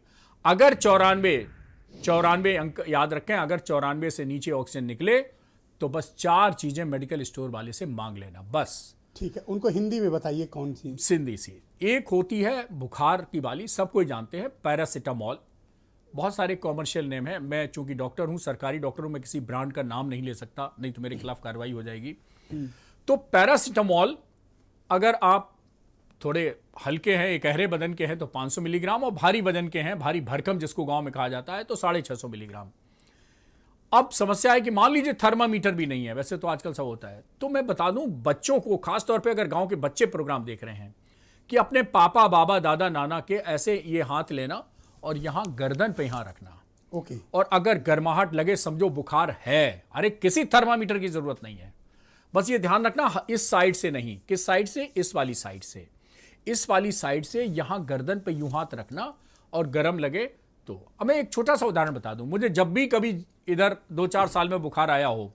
अगर 94 अंक याद रखें, अगर 94 से नीचे ऑक्सीजन निकले तो बस 4 चीजें मेडिकल स्टोर वाले से मांग लेना, बस। ठीक है, उनको हिंदी में बताइए कौन सी। सिंधी सी। एक होती है बुखार की वाली, सब कोई जानते हैं, पैरासिटामॉल। बहुत सारे कॉमर्शियल नेम है, मैं चूंकि डॉक्टर हूं, सरकारी डॉक्टर हूं, मैं किसी ब्रांड का नाम नहीं ले सकता, नहीं तो मेरे खिलाफ कार्रवाई हो जाएगी। तो पैरासिटामॉल, अगर आप थोड़े हल्के हैं, एक गहरे बदन के हैं तो 500 मिलीग्राम, और भारी वजन के हैं, भारी भरकम जिसको गांव में कहा जाता है, तो 650 मिलीग्राम। अब समस्या है कि मान लीजिए थर्मामीटर भी नहीं है, वैसे तो आजकल सब होता है, तो मैं बता दूं बच्चों को, खासतौर पे अगर गांव के बच्चे प्रोग्राम देख रहे हैं, कि अपने पापा बाबा दादा नाना के ऐसे ये हाथ लेना और यहां गर्दन पे यहां रखना। ओके, और अगर गर्माहट लगे, समझो बुखार है, अरे किसी थर्मामीटर की जरूरत नहीं है, बस ये ध्यान रखना इस साइड से नहीं, किस साइड से, इस वाली साइड से, इस वाली साइड से यहां गर्दन पे यूं हाथ रखना, और गर्म लगे तो। अब मैं एक छोटा सा उदाहरण बता दूं, मुझे जब भी कभी इधर 2-4 साल में बुखार आया हो,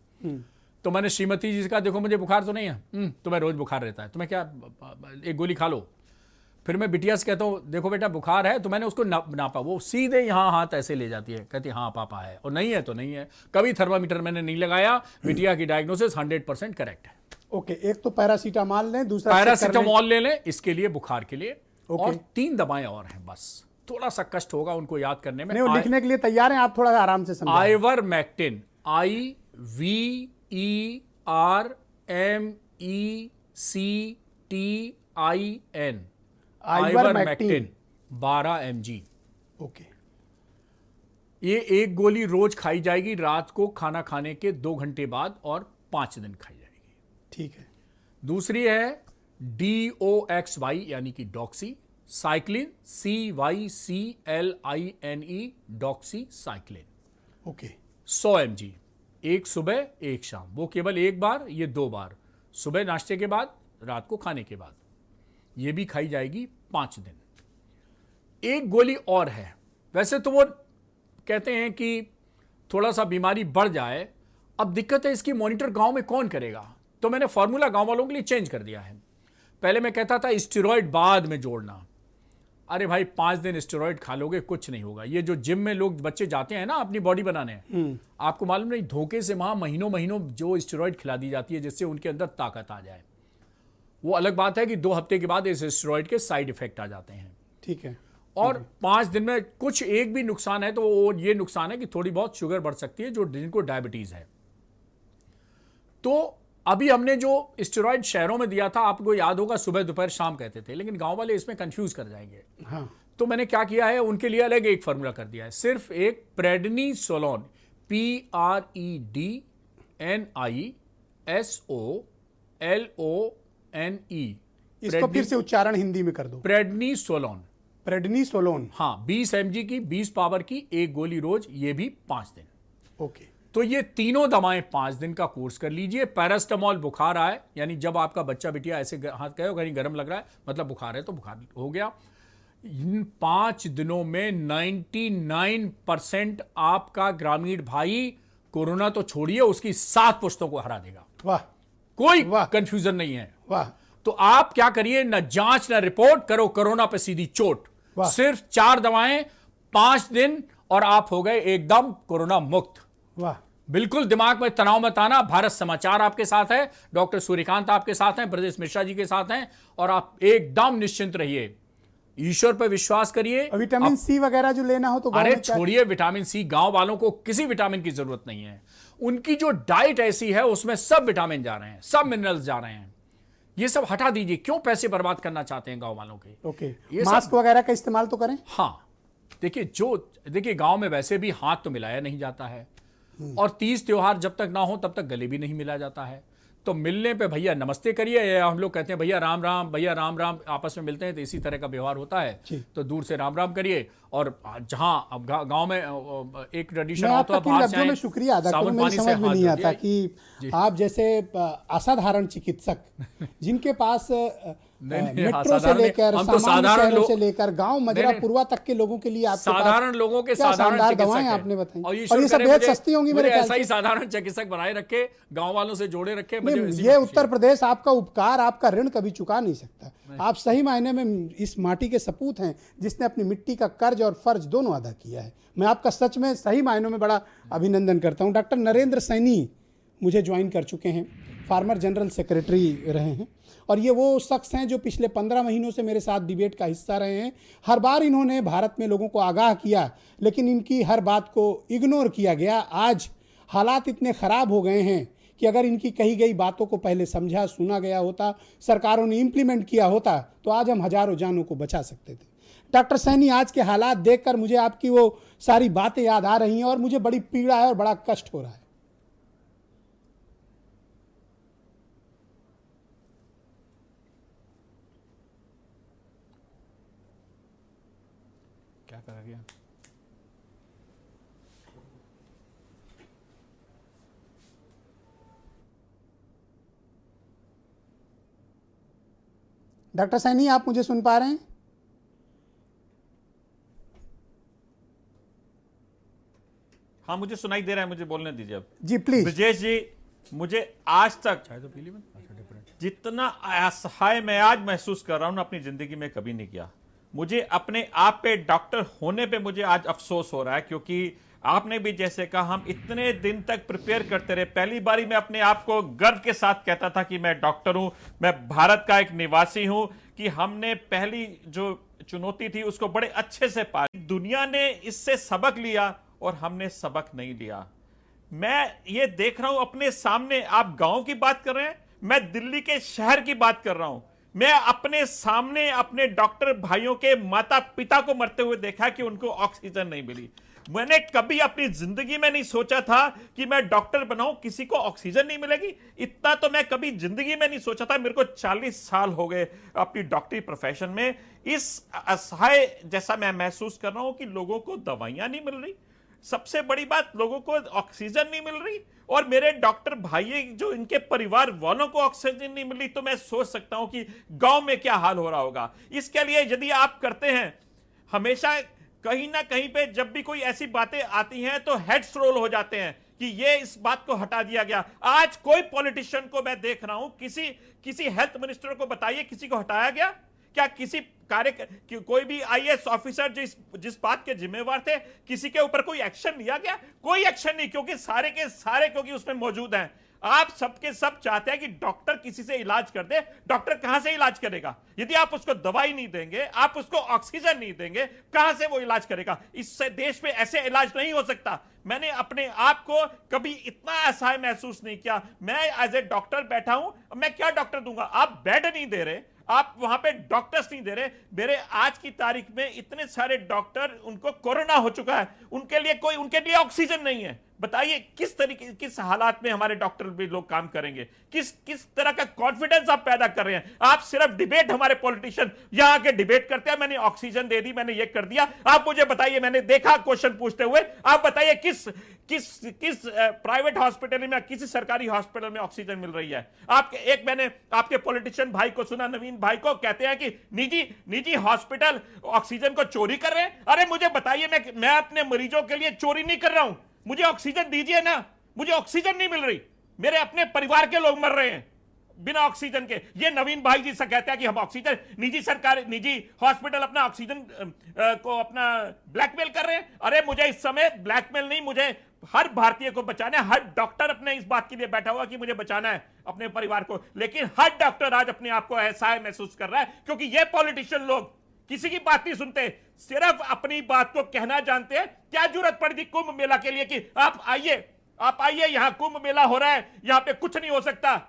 तो मैंने श्रीमती जी से कहा देखो मुझे बुखार तो नहीं है, तो मैं रोज बुखार रहता है, तो मैं क्या एक गोली खा लो। फिर मैं बिटिया से कहता हूँ देखो बेटा बुखार है, तो मैंने उसको नापा, वो सीधे यहाँ हाथ ऐसे ले जाती है, कहती हाँ पापा है, और नहीं है तो नहीं है। कभी थर्मामीटर मैंने नहीं लगाया, बिटिया की डायग्नोसिस 100% करेक्ट है। ओके, एक तो पैरासीटामॉल लें, दूसरा पैरासीटामॉल ले लें इसके लिए, बुखार के लिए, और 3 दवाएं और हैं, बस थोड़ा सा कष्ट होगा उनको याद करने में। नहीं, वो लिखने के लिए तैयार हैं, आप थोड़ा आराम से समझाएं। Ivermectin, ivermectin 12 mg। ओके। ये एक गोली रोज खाई जाएगी रात को खाना खाने के 2 घंटे बाद और 5 दिन खाई जाएगी। ठीक है। दूसरी है DOXY यानी कि Doxy cyclin, CYCLINE Doxy cyclin. Okay. 100 mg, एक सुबह एक शाम। वो केवल एक बार, ये 2 बार, सुबह नाश्ते के बाद, रात को खाने के बाद। ये भी खाई जाएगी 5 दिन। एक गोली और है, वैसे तो वो कहते हैं कि थोड़ा सा बीमारी बढ़ जाए, अब दिक्कत है इसकी मॉनिटर गांव में कौन करेगा, तो मैंने फॉर्मूला गांव वालों के लिए चेंज कर दिया है। पहले मैं कहता था स्टेरॉइड बाद में जोड़ना। अरे भाई 5 दिन स्टेरॉइड खा लोगे कुछ नहीं होगा। ये जो जिम में लोग बच्चे जाते हैं ना अपनी बॉडी बनाने, आपको मालूम नहीं धोखे से वहां महीनों महीनों जो स्टेरॉइड खिला दी जाती है जिससे उनके अंदर ताकत आ जाए। वो अलग बात है कि 2 हफ्ते के बाद इस स्टेरॉइड के साइड इफेक्ट आ जाते हैं। ठीक है। और 5 दिन में कुछ एक भी नुकसान है तो वो ये नुकसान है कि थोड़ी बहुत शुगर बढ़ सकती है, जो जिनको डायबिटीज है। तो अभी हमने जो स्टेरॉइड शहरों में दिया था, आपको याद होगा सुबह दोपहर शाम कहते थे, लेकिन गांव वाले इसमें कंफ्यूज कर जाएंगे। हाँ। तो मैंने क्या किया है, उनके लिए अलग एक फार्मूला कर दिया है। सिर्फ एक प्रेडनिसोलोन, PREDNISOLONE, इसको फिर से उच्चारण हिंदी में कर दो। प्रेडनिसोलोन। प्रेडनिसोलोन। हाँ, 20 mg की 20 पावर की एक गोली रोज, ये भी 5 दिन। ओके। तो ये तीनों दवाएं 5 दिन का कोर्स कर लीजिए। पैरास्टामोल बुखार आए, यानी जब आपका बच्चा बिटिया ऐसे हाथ कहे कहीं गर्म लग रहा है, मतलब बुखार है, तो बुखार हो गया। इन 5 दिनों में 99% आपका ग्रामीण भाई कोरोना तो छोड़िए, उसकी 7 पुश्तों को हरा देगा। वाह। कोई कंफ्यूजन नहीं है। वाह। तो आप क्या करिए, न जांच न रिपोर्ट, करो कोरोना पे सीधी चोट। सिर्फ 4 दवाएं 5 दिन और आप हो गए एकदम कोरोना मुक्त। वाह। बिल्कुल दिमाग में तनाव मत आना। भारत समाचार आपके साथ है, डॉक्टर सूर्यकांत आपके साथ हैं, ब्रजेश मिश्रा जी के साथ हैं, और आप एकदम निश्चिंत रहिए। ईश्वर पर विश्वास करिए। विटामिन सी वगैरह जो लेना हो तो अरे छोड़िए विटामिन सी, गांव वालों को किसी विटामिन की जरूरत नहीं है। उनकी जो डाइट ऐसी है उसमें सब विटामिन जा रहे हैं, सब मिनरल्स जा रहे हैं। ये सब हटा दीजिए, क्यों पैसे बर्बाद करना चाहते हैं गांव वालों के। ओके। मास्क वगैरह का इस्तेमाल तो करें। हाँ, देखिए गांव में वैसे भी हाथ तो मिलाया नहीं जाता है, और 30 त्योहार जब तक ना हो तब तक गले भी नहीं मिला जाता है। तो मिलने पे भैया नमस्ते करिए, या हम लोग कहते हैं भैया राम राम, भैया राम राम, आपस में मिलते हैं तो इसी तरह का व्यवहार होता है। तो दूर से राम राम करिए। और जहां अब गांव में एक ट्रेडिशन होता है, बाहर से शुक्रिया अदा करूं, मेरी समझ में नहीं आता कि आप जैसे असाधारण चिकित्सक जिनके पास मेट्रो से लेकर सामान्य शहरों से लेकर गांव मजरा पूर्वा तक के लोगों के लिए आपके साधारण लोगों के साधारण दवाएं आपने बताई, और ये सब बेहद सस्ती होंगी मेरे ख्याल से। ऐसा ही साधारण चिकित्सक बनाए रखे, गांव वालों से जोड़े रखे। ये उत्तर प्रदेश आपका उपकार, आपका ऋण कभी चुका नहीं सकता। आप सही मायने में इस माटी के सपूत हैं जिसने अपनी मिट्टी का कर्ज और फर्ज दोनों अदा किया है। मैं आपका सच में सही मायनों में बड़ा अभिनंदन करता हूं। डॉक्टर नरेंद्र सैनी मुझे ज्वाइन कर चुके हैं, फार्मर जनरल सेक्रेटरी रहे हैं, और ये वो शख्स हैं जो पिछले 15 महीनों से मेरे साथ डिबेट का हिस्सा रहे हैं। हर बार इन्होंने भारत में लोगों को आगाह किया, लेकिन इनकी हर बात को इग्नोर किया गया। आज हालात इतने ख़राब हो गए हैं कि अगर इनकी कही गई बातों को पहले समझा सुना गया होता, सरकारों ने इम्प्लीमेंट किया होता, तो आज हम हजारों जानों को बचा सकते थे। डॉक्टर सैनी, आज के हालात देखकर मुझे आपकी वो सारी बातें याद आ रही हैं और मुझे बड़ी पीड़ा है और बड़ा कष्ट हो रहा है। क्या करा गया? डॉक्टर सैनी, आप मुझे सुन पा रहे हैं? हाँ, मुझे सुनाई दे रहा है, मुझे बोलने दीजिए अब। जी प्लीज। ब्रजेश जी, मुझे आज तक जितना असहाय मैं आज महसूस कर रहा हूं ना, अपनी जिंदगी में कभी नहीं किया। मुझे अपने आप पे, डॉक्टर होने पे मुझे आज अफसोस हो रहा है, क्योंकि आपने भी जैसे कहा, हम इतने दिन तक प्रिपेयर करते रहे। पहली बारी मैं अपने आप को गर्व के साथ कहता था कि मैं डॉक्टर हूं, मैं भारत का एक निवासी हूं, कि हमने पहली जो चुनौती थी उसको बड़े अच्छे से पार। दुनिया ने इससे सबक लिया और हमने सबक नहीं लिया। मैं ये देख रहा हूं अपने सामने, आप गांव की बात कर रहे हैं, मैं दिल्ली के शहर की बात कर रहा हूं। मैं अपने सामने अपने डॉक्टर भाइयों के माता पिता को मरते हुए देखा कि उनको ऑक्सीजन नहीं मिली। मैंने कभी अपनी जिंदगी में नहीं सोचा था कि मैं डॉक्टर बनाऊं, किसी को ऑक्सीजन नहीं मिलेगी। इतना तो मैं कभी जिंदगी में नहीं सोचा था। मेरे को 40 साल हो गए अपनी डॉक्टरी प्रोफेशन में। इस असहाय जैसा मैं महसूस कर रहा हूं कि लोगों को दवाइयां नहीं मिल रही, सबसे बड़ी बात लोगों को ऑक्सीजन नहीं मिल रही, और मेरे डॉक्टर भाई जो इनके परिवार वालों को ऑक्सीजन नहीं मिल रही, तो मैं सोच सकता हूं कि गांव में क्या हाल हो रहा होगा। इसके लिए यदि आप करते हैं, हमेशा कहीं ना कहीं पे जब भी कोई ऐसी बातें आती हैं तो हेड्स रोल हो जाते हैं कि ये इस बात को हटा दिया गया। आज कोई पॉलिटिशियन को मैं देख रहा हूं, किसी हेल्थ मिनिस्टर को बताइए किसी को हटाया गया क्या? किसी कोई भी आईएएस ऑफिसर जिस बात के जिम्मेवार थे, किसी के ऊपर कोई एक्शन लिया गया? कोई एक्शन नहीं, क्योंकि सारे के सारे क्योंकि उसमें मौजूद हैं। आप सबके सब चाहते हैं कि डॉक्टर किसी से इलाज कर दे। डॉक्टर कहां से इलाज करेगा? यदि आप उसको दवाई नहीं देंगे, आप उसको ऑक्सीजन नहीं देंगे, कहां से वो इलाज करेगा? इससे देश में ऐसे इलाज नहीं हो सकता। मैंने अपने आप को कभी इतना असहाय महसूस नहीं किया। मैं एज ए डॉक्टर बैठा हूं, मैं क्या डॉक्टर दूंगा? आप बेड नहीं दे रहे, आप वहां पे डॉक्टर्स नहीं दे रहे। मेरे आज की तारीख में इतने सारे डॉक्टर, उनको कोरोना हो चुका है, उनके लिए ऑक्सीजन नहीं है। बताइए किस हालात में हमारे डॉक्टर भी लोग काम करेंगे? किस तरह का कॉन्फिडेंस आप पैदा कर रहे हैं? आप सिर्फ डिबेट, हमारे पॉलिटिशियन यहां आके डिबेट करते हैं, मैंने ऑक्सीजन दे दी, मैंने ये कर दिया। आप मुझे बताइए, मैंने देखा क्वेश्चन पूछते हुए, आप बताइए किस प्राइवेट हॉस्पिटल में, किसी सरकारी हॉस्पिटल में ऑक्सीजन मिल रही है? मैंने आपके पॉलिटिशियन भाई को सुना, नवीन भाई को, कहते हैं कि निजी हॉस्पिटल ऑक्सीजन को चोरी कर रहे हैं। अरे मुझे बताइए, मैं अपने मरीजों के लिए चोरी नहीं कर रहा हूं। मुझे ऑक्सीजन दीजिए ना, मुझे ऑक्सीजन नहीं मिल रही, मेरे अपने परिवार के लोग मर रहे हैं बिना ऑक्सीजन के। ये नवीन भाई जी से कहते हैं कि हम ऑक्सीजन, निजी हॉस्पिटल अपना ऑक्सीजन को अपना ब्लैकमेल कर रहे हैं। अरे मुझे इस समय ब्लैकमेल नहीं, मुझे हर भारतीय को बचाना है। हर डॉक्टर अपने इस बात के लिए बैठा हुआ कि मुझे बचाना है अपने परिवार को, लेकिन हर डॉक्टर आज अपने आप को असहाय महसूस कर रहा है, क्योंकि ये पॉलिटिशियन लोग किसी की बात नहीं सुनते, सिर्फ अपनी बात को कहना जानते हैं। क्या जरूरत पड़ गई कुंभ मेला के लिए कि आप आइए यहां कुंभ मेला हो रहा है, यहां पे कुछ नहीं हो सकता?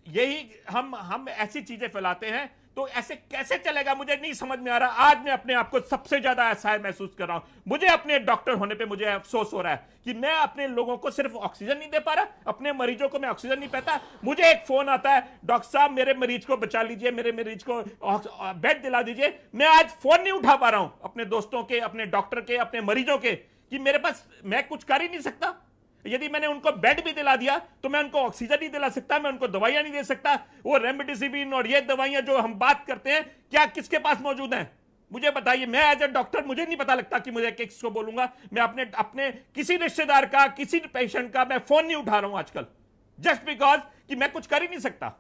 यही हम ऐसी चीजें फैलाते हैं, तो ऐसे कैसे चलेगा? मुझे नहीं समझ में आ रहा। आज मैं अपने आप को सबसे ज्यादा असहाय महसूस कर रहा हूं। मुझे अपने डॉक्टर होने पे मुझे अफसोस हो रहा है कि मैं अपने लोगों को सिर्फ ऑक्सीजन नहीं दे पा रहा, अपने मरीजों को मैं ऑक्सीजन नहीं पाता। मुझे एक फोन आता है, डॉक्टर साहब मेरे मरीज को बचा लीजिए, मेरे मरीज को बेड दिला दीजिए। मैं आज फोन नहीं उठा पा रहा हूं अपने दोस्तों के, अपने डॉक्टर के, अपने मरीजों के, कि मेरे पास, मैं कुछ कर ही नहीं सकता। यदि मैंने उनको बेड भी दिला दिया तो मैं उनको ऑक्सीजन नहीं दिला सकता, मैं उनको दवाइयां नहीं दे सकता। वो रेमडेसिविर और ये दवाइयां जो हम बात करते हैं, क्या किसके पास मौजूद हैं? मुझे बताइए। मैं एज ए डॉक्टर, मुझे नहीं पता लगता कि मुझे किसको बोलूंगा। मैं अपने किसी रिश्तेदार का, किसी पेशेंट का मैं फोन नहीं उठा रहा हूं आजकल, जस्ट बिकॉज कि मैं कुछ कर ही नहीं सकता।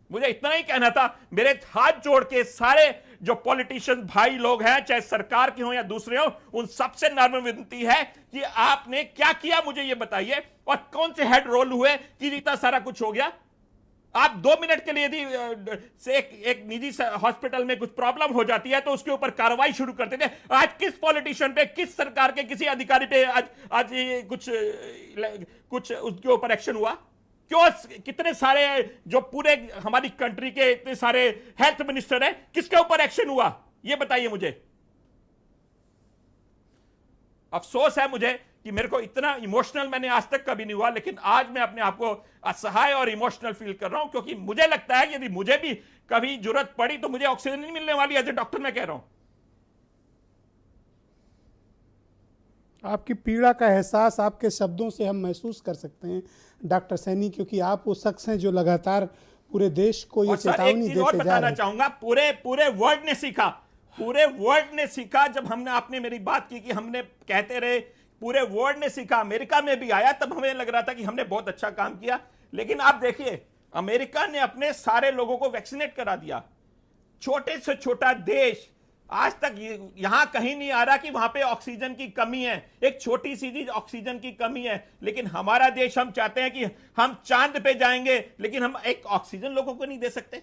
मुझे इतना ही कहना था। मेरे हाथ जोड़ के सारे जो पॉलिटिशियन भाई लोग हैं, चाहे सरकार के हो या दूसरे हो, उन सबसे नम्र विनती है कि आपने क्या किया मुझे ये बताइए, और कौन से हेड रोल हुए कि इतना सारा कुछ हो गया। आप 2 मिनट के लिए यदि से एक निजी हॉस्पिटल में कुछ प्रॉब्लम हो जाती है तो उसके ऊपर कार्रवाई शुरू करते थे। आज किस पॉलिटिशियन पे, किस सरकार के किसी अधिकारी पे आज कुछ उसके ऊपर एक्शन हुआ? क्यों? कितने सारे जो पूरे हमारी कंट्री के इतने सारे हेल्थ मिनिस्टर हैं, किसके ऊपर एक्शन हुआ ये बताइए मुझे। अफसोस है मुझे कि मेरे को इतना इमोशनल मैंने आज तक कभी नहीं हुआ, लेकिन आज मैं अपने आप को असहाय और इमोशनल फील कर रहा हूं, क्योंकि मुझे लगता है यदि मुझे भी कभी जरूरत पड़ी तो मुझे ऑक्सीजन नहीं मिलने वाली। एज ए डॉक्टर मैं कह रहा हूं। आपकी पीड़ा का एहसास आपके शब्दों से हम महसूस कर सकते हैं डॉक्टर सैनी, क्योंकि आप वो शख्स हैं जो लगातार पूरे देश को ये चेतावनी देते जा रहे हैं। चाहूंगा पूरे वर्ल्ड ने सीखा, पूरे वर्ल्ड ने सीखा। जब हमने, आपने मेरी बात की कि हमने कहते रहे, पूरे वर्ल्ड ने सीखा। अमेरिका में भी आया, तब हमें लग रहा था कि हमने बहुत अच्छा काम किया, लेकिन आप देखिए अमेरिका ने अपने सारे लोगों को वैक्सीनेट करा दिया। छोटे से छोटा देश, आज तक यहां कहीं नहीं आ रहा कि वहां पे ऑक्सीजन की कमी है, एक छोटी सी चीज ऑक्सीजन की कमी है, लेकिन हमारा देश, हम चाहते हैं कि हम चांद पे जाएंगे, लेकिन हम एक ऑक्सीजन लोगों को नहीं दे सकते।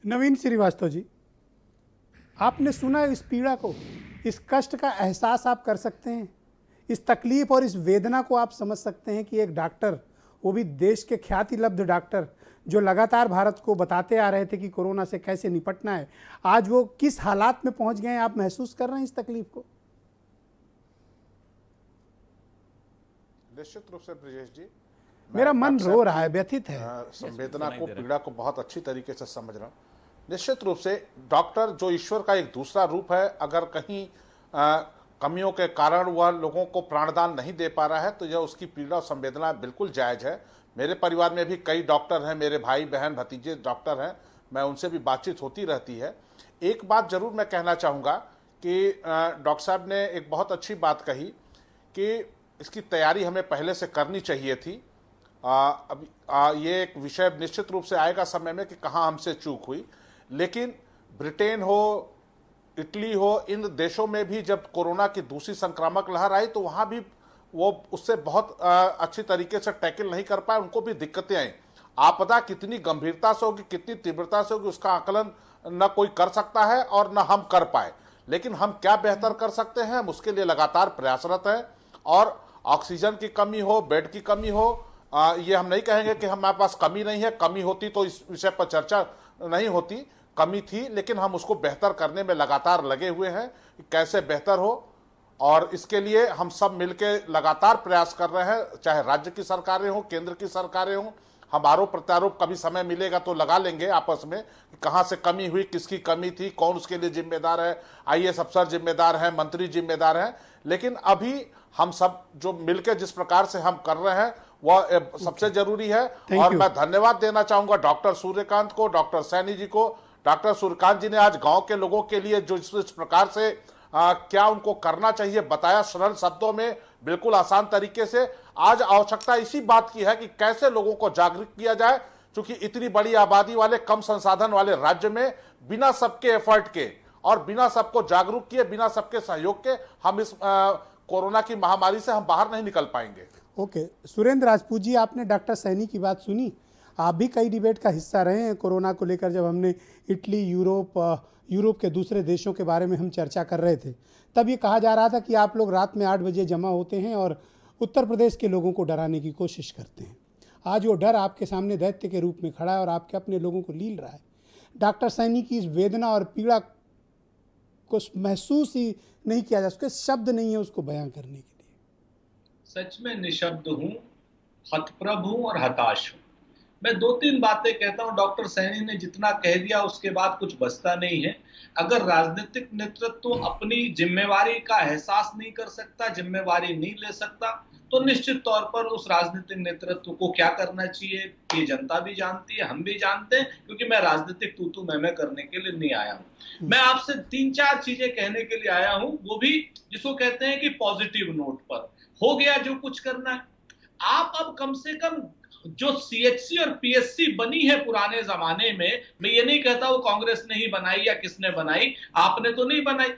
नवीन श्रीवास्तव जी, आपने सुना इस पीड़ा को, इस कष्ट का एहसास आप कर सकते हैं, इस तकलीफ और इस वेदना को आप समझ सकते हैं कि एक डॉक्टर वो भी देश के ख्याति लब्ध डॉक्टर जो लगातार भारत को बताते आ रहे थे कि कोरोना से कैसे निपटना है, आज वो किस हालात में पहुंच गए हैं? आप महसूस कर रहे हैं इस तकलीफ को? निश्चित रूप से ब्रजेश जी, मेरा मन रो रहा है, व्यथित है। संवेदना को, पीड़ा को बहुत अच्छी तरीके से समझ रहा हूँ। निश्चित रूप से डॉक्टर जो ईश्वर का एक दूसरा रूप है, अगर कहीं कमियों के कारण वह लोगों को प्राणदान नहीं दे पा रहा है तो यह उसकी पीड़ा और संवेदना बिल्कुल जायज है। मेरे परिवार में भी कई डॉक्टर हैं, मेरे भाई बहन भतीजे डॉक्टर हैं, मैं उनसे भी बातचीत होती रहती है। एक बात जरूर मैं कहना चाहूँगा कि डॉक्टर साहब ने एक बहुत अच्छी बात कही कि इसकी तैयारी हमें पहले से करनी चाहिए थी। अब ये एक विषय निश्चित रूप से आएगा समय में कि कहाँ हमसे चूक हुई, लेकिन ब्रिटेन हो, इटली हो, इन देशों में भी जब कोरोना की दूसरी संक्रामक लहर आई तो वहाँ भी वो उससे बहुत अच्छी तरीके से टैकल नहीं कर पाए, उनको भी दिक्कतें आई। आपदा कितनी गंभीरता से होगी, कितनी तीव्रता से होगी, उसका आकलन न कोई कर सकता है और न हम कर पाए, लेकिन हम क्या बेहतर कर सकते हैं, हम उसके लिए लगातार प्रयासरत हैं। और ऑक्सीजन की कमी हो, बेड की कमी हो, ये हम नहीं कहेंगे कि हमारे पास कमी नहीं है, कमी होती तो इस विषय पर चर्चा नहीं होती, कमी थी, लेकिन हम उसको बेहतर करने में लगातार लगे हुए हैं कि कैसे बेहतर हो, और इसके लिए हम सब मिलके लगातार प्रयास कर रहे हैं, चाहे राज्य की सरकारें हों, केंद्र की सरकारें हों। हम आरोप प्रत्यारोप कभी समय मिलेगा तो लगा लेंगे आपस में कि कहाँ से कमी हुई, किसकी कमी थी, कौन उसके लिए जिम्मेदार है, आईएएस अफसर जिम्मेदार हैं, मंत्री जिम्मेदार हैं, लेकिन अभी हम सब जो मिलकर जिस प्रकार से हम कर रहे हैं वह सबसे जरूरी है। और मैं धन्यवाद देना चाहूंगा डॉक्टर सूर्यकांत को, डॉक्टर सैनी जी को। डॉक्टर सूर्यकांत जी ने आज गांव के लोगों के लिए जो इस प्रकार से क्या उनको करना चाहिए बताया, सरल शब्दों में, बिल्कुल आसान तरीके से। आज आवश्यकता इसी बात की है कि कैसे लोगों को जागरूक किया जाए, क्योंकि इतनी बड़ी आबादी वाले, कम संसाधन वाले राज्य में बिना सबके एफर्ट के और बिना सबको जागरूक किए, बिना सबके सहयोग के हम इस कोरोना की महामारी से हम बाहर नहीं निकल पाएंगे। ओके, सुरेंद्र राजपूत जी, आपने डॉक्टर सैनी की बात सुनी, आप भी कई डिबेट का हिस्सा रहे हैं कोरोना को लेकर। जब हमने इटली, यूरोप के दूसरे देशों के बारे में हम चर्चा कर रहे थे, तब ये कहा जा रहा था कि आप लोग रात में 8 बजे जमा होते हैं और उत्तर प्रदेश के लोगों को डराने की कोशिश करते हैं। आज वो डर आपके सामने दैत्य के रूप में खड़ा है और आपके अपने लोगों को लील रहा है। डॉक्टर सैनी की इस वेदना और पीड़ा को महसूस ही नहीं किया जा सकता, शब्द नहीं है उसको बयां करने के लिए। सच में निशब्द हूं, हतप्रभ हूं और हताश हूं। मैं 2-3 बातें कहता हूं। डॉक्टर सैनी ने जितना कह दिया उसके बाद कुछ बचता नहीं है। अगर राजनीतिक नेतृत्व अपनी जिम्मेवारी का एहसास नहीं कर सकता, जिम्मेवारी नहीं ले सकता, तो निश्चित तौर पर उस राजनीतिक नेतृत्व को क्या करना चाहिए ये जनता भी जानती है, हम भी जानते हैं, क्योंकि मैं राजनीतिक तू मैं करने के लिए नहीं आया हूं। मैं आपसे 3-4 चीजें कहने के लिए आया हूं, वो भी जिसको कहते हैं कि पॉजिटिव नोट पर। हो गया जो कुछ करना है। आप अब कम से कम जो सीएचसी और पीएससी बनी है पुराने जमाने में, मैं ये नहीं कहता वो कांग्रेस ने ही बनाई या किसने बनाई, आपने तो नहीं बनाई।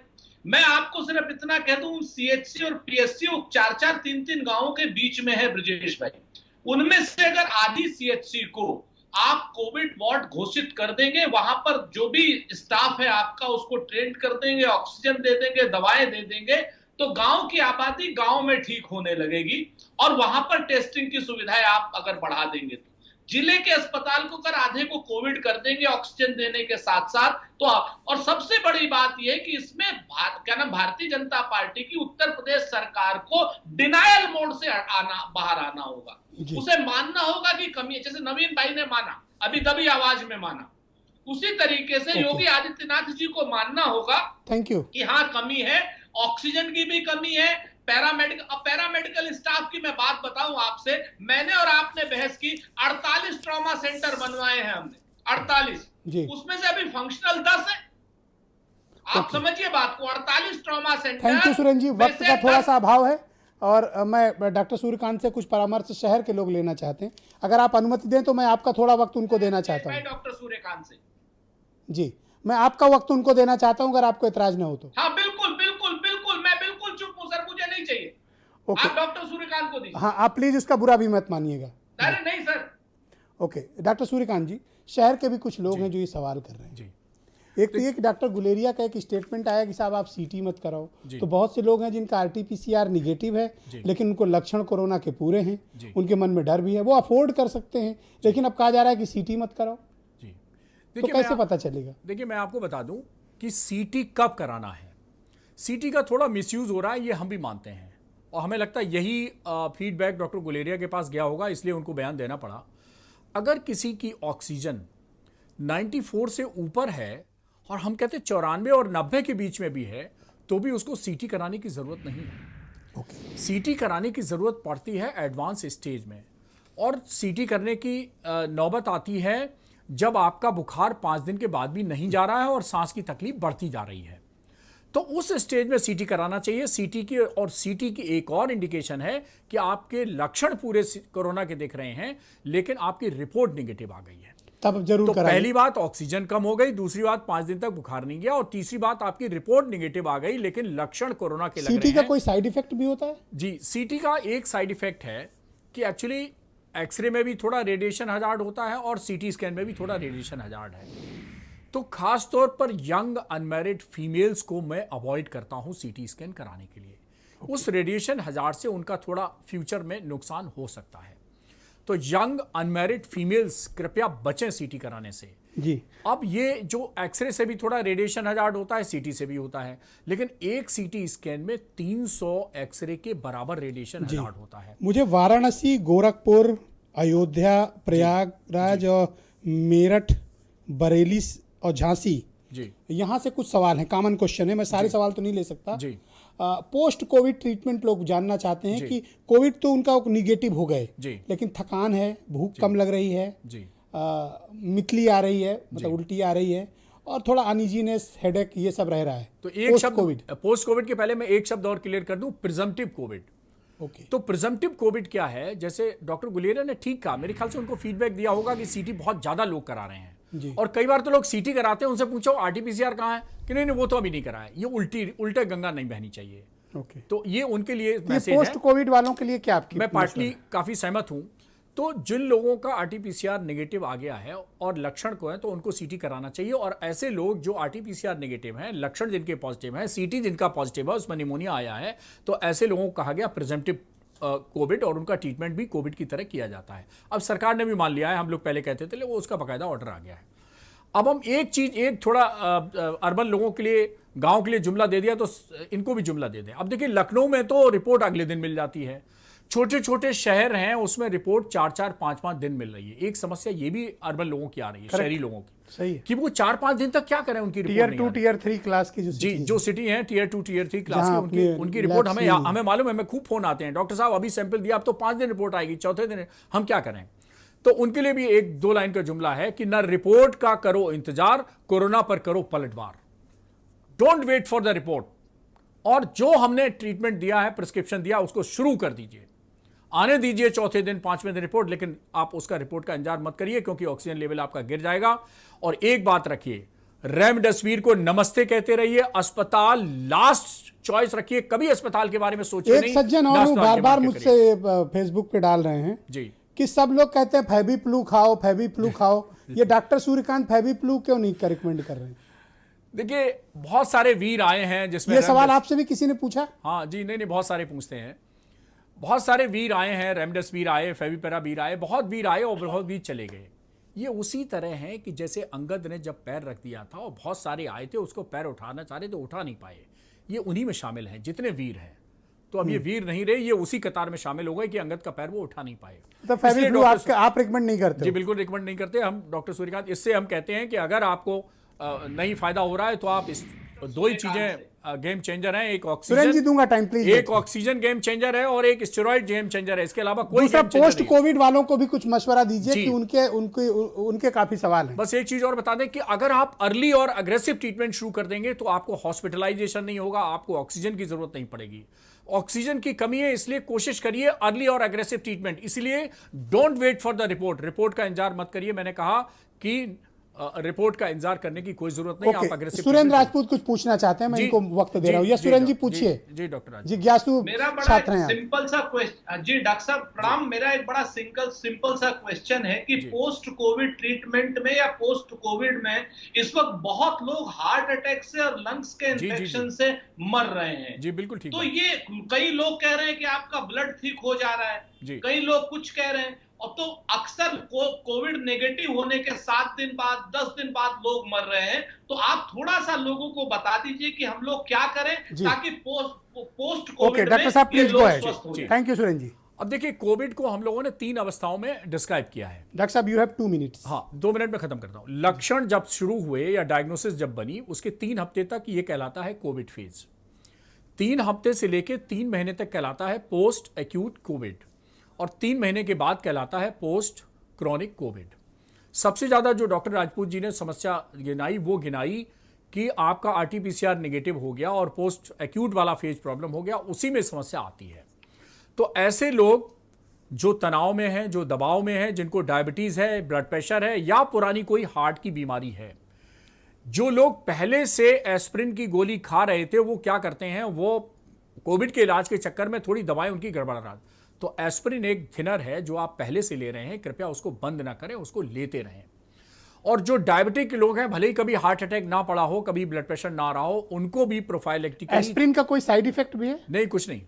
मैं आपको सिर्फ इतना कह दूं, सीएचसी और पीएससी 4-4, 3-3 गांवों के बीच में है ब्रजेश भाई। उनमें से अगर आधी सीएचसी को आप कोविड वार्ड घोषित कर देंगे, वहां पर जो भी स्टाफ है आपका उसको ट्रेन कर देंगे, ऑक्सीजन दे देंगे, दवाएं दे देंगे, तो गांव की आबादी गांव में ठीक होने लगेगी। और वहां पर टेस्टिंग की सुविधाएं आप अगर बढ़ा देंगे तो जिले के अस्पताल को कर आधे को कोविड कर देंगे ऑक्सीजन देने के साथ साथ। तो और सबसे बड़ी बात यह कि इसमें भारतीय जनता पार्टी की उत्तर प्रदेश सरकार को डिनायल मोड से बाहर आना होगा। उसे मानना होगा कि कमी है, जैसे नवीन भाई ने माना, अभी दबी आवाज में माना, उसी तरीके से योगी आदित्यनाथ जी को मानना होगा कि हाँ कमी है, ऑक्सीजन की भी कमी है, पैरामेडिकल स्टाफ की मैं बात बताऊं आपसे, मैंने और आपने बहस की, 48 ट्रॉमा सेंटर बनवाए हैं हमने, 48, उसमें से अभी फंक्शनल 10 है। आप समझिए बात को, 48 trauma centre. Thank you Surendra ji, वक्त का थोड़ा सा अभाव है और मैं डॉक्टर सूर्यकांत से कुछ परामर्श शहर के लोग लेना चाहते हैं, अगर आप अनुमति दें तो मैं आपका थोड़ा वक्त उनको देना चाहता हूँ। डॉक्टर सूर्यकांत से जी, मैं आपका वक्त उनको देना चाहता हूं, अगर आपको एतराज ना हो तो। हाँ बिल्कुल बिल्कुल बिल्कुल, मैं बिल्कुल चुप हूं सर, मुझे नहीं चाहिए। आप डॉक्टर सूर्यकांत को दीजिए। हाँ, आप प्लीज इसका बुरा भी मत मानिएगा। अरे नहीं सर। ओके, डॉक्टर सूर्यकांत जी, शहर के भी कुछ लोग हैं जो ये सवाल कर रहे हैं। जी, एक तो ये कि डॉक्टर गुलेरिया का एक स्टेटमेंट आया कि साहब आप सीटी मत कराओ, तो बहुत से लोग हैं जिनका आरटीपीसीआर निगेटिव है लेकिन उनको लक्षण कोरोना के पूरे हैं, उनके मन में डर भी है, वो अफोर्ड कर सकते हैं, लेकिन अब कहा जा रहा है कि सीटी मत कराओ। तो कैसे पता चलेगा? देखिए मैं आपको बता दूं कि सीटी कब कराना है। सीटी का थोड़ा मिसयूज हो रहा है, ये हम भी मानते हैं, और हमें लगता है यही फीडबैक डॉक्टर गुलेरिया के पास गया होगा, इसलिए उनको बयान देना पड़ा। अगर किसी की ऑक्सीजन 94 से ऊपर है और हम कहते हैं 94 और 90 के बीच में भी है, तो भी उसको सीटी कराने की ज़रूरत नहीं है। सीटी कराने की ज़रूरत पड़ती है एडवांस स्टेज में, और सीटी करने की नौबत आती है जब आपका बुखार 5 दिन के बाद भी नहीं जा रहा है और सांस की तकलीफ बढ़ती जा रही है, तो उस स्टेज में सीटी कराना चाहिए। सीटी की, और सीटी की एक और इंडिकेशन है कि आपके लक्षण पूरे कोरोना के दिख रहे हैं लेकिन आपकी रिपोर्ट नेगेटिव आ गई है, तब जरूर तो कराइए। पहली बात ऑक्सीजन कम हो गई, दूसरी बात 5 दिन तक बुखार नहीं गया, और तीसरी बात आपकी रिपोर्ट नेगेटिव आ गई लेकिन लक्षण कोरोना के लग रहे हैं। सीटी का कोई साइड इफेक्ट भी होता है? जी, सीटी का एक साइड इफेक्ट है कि एक्चुअली एक्सरे में भी थोड़ा रेडिएशन हजार्ड होता है और सीटी स्कैन में भी थोड़ा रेडिएशन हजार्ड है, तो खास तौर पर यंग अनमैरिड फीमेल्स को मैं अवॉइड करता हूं सीटी स्कैन कराने के लिए। उस रेडिएशन हजार्ड से उनका थोड़ा फ्यूचर में नुकसान हो सकता है, तो यंग अनमैरिड फीमेल्स कृपया बचें सीटी कराने से। जी। अब ये जो एक्सरे से भी थोड़ा रेडिएशन हजार्ड होता है, सीटी से भी होता है, लेकिन एक सीटी स्कैन में 300 एक्सरे के बराबर रेडिएशन हजार्ड होता है। मुझे वाराणसी, गोरखपुर, अयोध्या, प्रयागराज और मेरठ, बरेली और झांसी, जी, यहाँ से कुछ सवाल हैं, कॉमन क्वेश्चन है, मैं सारे सवाल तो नहीं ले सकता। जी। पोस्ट कोविड ट्रीटमेंट लोग जानना चाहते हैं कि कोविड तो उनका निगेटिव हो गए, लेकिन थकान है, भूख कम लग रही है, जी, मितली आ रही है, मतलब उल्टी आ रही है, और थोड़ा अनइजीनेस, हेडेक, ये सब रह रहा है। तो एक शब्द पोस्ट कोविड के पहले मैं एक शब्द और क्लियर कर दूं, प्रिजम्पटिव कोविड। तो प्रिजम्पटिव कोविड क्या है? जैसे डॉक्टर गुलेरिया ने ठीक कहा, मेरे ख्याल से उनको फीडबैक दिया होगा कि सीटी बहुत ज्यादा लोग करा रहे हैं, और कई बार तो लोग सीटी कराते हैं, उनसे पूछो आरटीपीसीआर कहाँ है कि नहीं वो तो अभी नहीं करा है। ये उल्टे गंगा नहीं बहनी चाहिए। तो ये उनके लिए मैसेज है। पोस्ट कोविड वालों के लिए क्या आपकी? मैं पार्टली काफी सहमत हूं। तो जिन लोगों का आरटीपीसीआर नेगेटिव आ गया है और लक्षण को है, तो उनको सीटी कराना चाहिए, और ऐसे लोग जो आरटीपीसीआर नेगेटिव हैं, लक्षण जिनके पॉजिटिव हैं, सीटी जिनका पॉजिटिव है, उसमें निमोनिया आया है, तो ऐसे लोगों को कहा गया प्रिजम्पटिव कोविड, और उनका ट्रीटमेंट भी कोविड की तरह किया जाता है। अब सरकार ने भी मान लिया है, हम लोग पहले कहते थे, वो उसका बाकायदा ऑर्डर आ गया है। अब हम एक थोड़ा अर्बन लोगों के लिए, गांव के लिए जुमला दे दिया, तो इनको भी जुमला दे दें। अब देखिए लखनऊ में तो रिपोर्ट अगले दिन मिल जाती है, छोटे छोटे शहर हैं उसमें रिपोर्ट 4-4, 5-5 दिन मिल रही है। एक समस्या ये भी अर्बन लोगों की आ रही है, शहरी लोगों की, सही है, कि वो 4-5 दिन तक क्या करें, उनकी टियर 2 टियर 3 क्लास की जो सिटी है, टियर 2 टियर 3 क्लास की, उनकी रिपोर्ट हमें मालूम है, हमें खूब फोन आते हैं, डॉक्टर साहब अभी सैंपल दिया, अब तो 5 दिन रिपोर्ट आएगी, चौथे दिन हम क्या करें। तो उनके लिए भी 1-2 लाइन का जुमला है कि न रिपोर्ट का करो इंतजार, कोरोना पर करो पलटवार। Don't wait for the report, और जो हमने ट्रीटमेंट दिया है, प्रिस्क्रिप्शन दिया, उसको शुरू कर दीजिए, आने दीजिए चौथे दिन, 5वें दिन रिपोर्ट, लेकिन आप उसका रिपोर्ट का इंतजार मत करिए, क्योंकि ऑक्सीजन लेवल आपका गिर जाएगा। और एक बात रखिए, रेमडेसिविर को नमस्ते कहते रहिए, अस्पताल लास्ट चॉइस रखिए, कभी अस्पताल के बारे में सोचिए नहीं। एक सज्जन और बार-बार मुझसे फेसबुक पे डाल रहे हैं जी कि सब लोग कहते हैं फेविप्लू खाओ, फेविप्लू खाओ, ये डॉक्टर सूर्यकांत फेविप्लू क्यों नहीं रिकमेंड कर रहे हैं? देखिए बहुत सारे वीर आए हैं जिसमें, ये सवाल आपसे भी किसी ने पूछा? हाँ जी, नहीं बहुत सारे पूछते हैं, बहुत सारे वीर आए हैं, रेमडेसिविर आए, फेविपिरावीर आए, बहुत वीर आए और बहुत वीर चले गए। ये उसी तरह है कि जैसे अंगद ने जब पैर रख दिया था और बहुत सारे आए थे, उसको पैर उठाना चाह रहे थे, उठा नहीं पाए, ये उन्हीं में शामिल हैं जितने वीर हैं। तो अब ये वीर नहीं रहे, ये उसी कतार में शामिल हो गए कि अंगद का पैर वो उठा नहीं पाए। तो फेविप्लू आप रिकमेंड नहीं करते? जी बिल्कुल रिकमेंड नहीं करते हम, डॉक्टर सूर्यकांत। इससे हम कहते हैं कि अगर आपको नहीं फायदा हो रहा है तो आप इस 2 ही चीजें गेम चेंजर हैं, एक ऑक्सीजन जी दूंगा टाइम प्लीज, एक ऑक्सीजन गेम चेंजर है और एक स्टेरॉइड गेम चेंजर है, इसके अलावा कोई दूसरा पोस्ट कोविड वालों को भी कुछ मशवरा दीजिए कि उनके काफी सवाल हैं। बस एक चीज और बता दें कि अगर आप अर्ली और अग्रेसिव ट्रीटमेंट शुरू कर देंगे तो आपको हॉस्पिटलाइजेशन नहीं होगा, आपको ऑक्सीजन की जरूरत नहीं पड़ेगी। ऑक्सीजन की कमी है, इसलिए कोशिश करिए अर्ली और अग्रेसिव ट्रीटमेंट। इसलिए don't wait for the report का इंतजार मत करिए। मैंने कहा कि रिपोर्ट का इंतजार करने की कोई जरूरत नहीं। आप अग्रेसिव सुरेंद्र राजपूत कुछ पूछना चाहते हैं, मैं इनको वक्त दे रहा हूँ। या सुरेंद्र जी पूछिए। जी डॉक्टर राज, जिज्ञासु मेरा बड़ा छात्र हैं आप। सिंपल सा क्वेश्चन, जी डॉक्टर साहब प्रणाम। मेरा एक बड़ा सिंपल सा क्वेश्चन है कि पोस्ट कोविड ट्रीटमेंट में या पोस्ट कोविड में इस वक्त बहुत लोग हार्ट अटैक से और लंग्स के इन्फेक्शन से मर रहे हैं। जी बिल्कुल ठीक तो है। ये कई लोग कह रहे हैं कि आपका ब्लड थिक हो जा रहा है, कई लोग कुछ कह रहे हैं, और तो अक्सर कोविड नेगेटिव होने के 7 दिन बाद 10 दिन बाद लोग मर रहे हैं। तो आप थोड़ा सा लोगों को बता दीजिए कि हम लोग क्या करें ताकि पोस्ट कोविड डॉक्टर साहब प्लीज गो अहेड। में थैंक यू सुरेंद्र जी। अब देखिए, कोविड को हम लोगों ने 3 अवस्थाओं में डिस्क्राइब किया है। डॉक्टर साहब यू हैव 2 मिनट्स। हाँ, 2 मिनट में खत्म करता हूं। लक्षण जब शुरू हुए या डायग्नोसिस जब बनी, उसके 3 हफ्ते तक ये कहलाता है कोविड फेज। 3 हफ्ते से लेके 3 महीने तक कहलाता है पोस्ट एक्यूट कोविड, और 3 महीने के बाद कहलाता है पोस्ट क्रॉनिक कोविड। सबसे ज्यादा जो डॉक्टर राजपूत जी ने समस्या गिनाई, वो गिनाई कि आपका आरटीपीसीआर नेगेटिव हो गया और पोस्ट एक्यूट वाला फेज प्रॉब्लम हो गया, उसी में समस्या आती है। तो ऐसे लोग जो तनाव में हैं, जो दबाव में हैं, जिनको डायबिटीज है, ब्लड प्रेशर है, या पुरानी कोई हार्ट की बीमारी है, जो लोग पहले से एस्प्रिन की गोली खा रहे थे, वो क्या करते हैं, वो कोविड के इलाज के चक्कर में थोड़ी दवाएं उनकी गड़बड़ा रहा। तो एस्प्रिन एक थिनर है जो आप पहले से ले रहे हैं, कृपया उसको बंद ना करें, उसको लेते रहें। और जो डायबिटिक के लोग हैं, भले ही कभी हार्ट अटैक ना पड़ा हो, कभी ब्लड प्रेशर ना रहा हो, उनको भी प्रोफाइलेक्टिकली। एस्प्रिन का कोई साइड इफेक्ट भी है? नहीं, कुछ नहीं।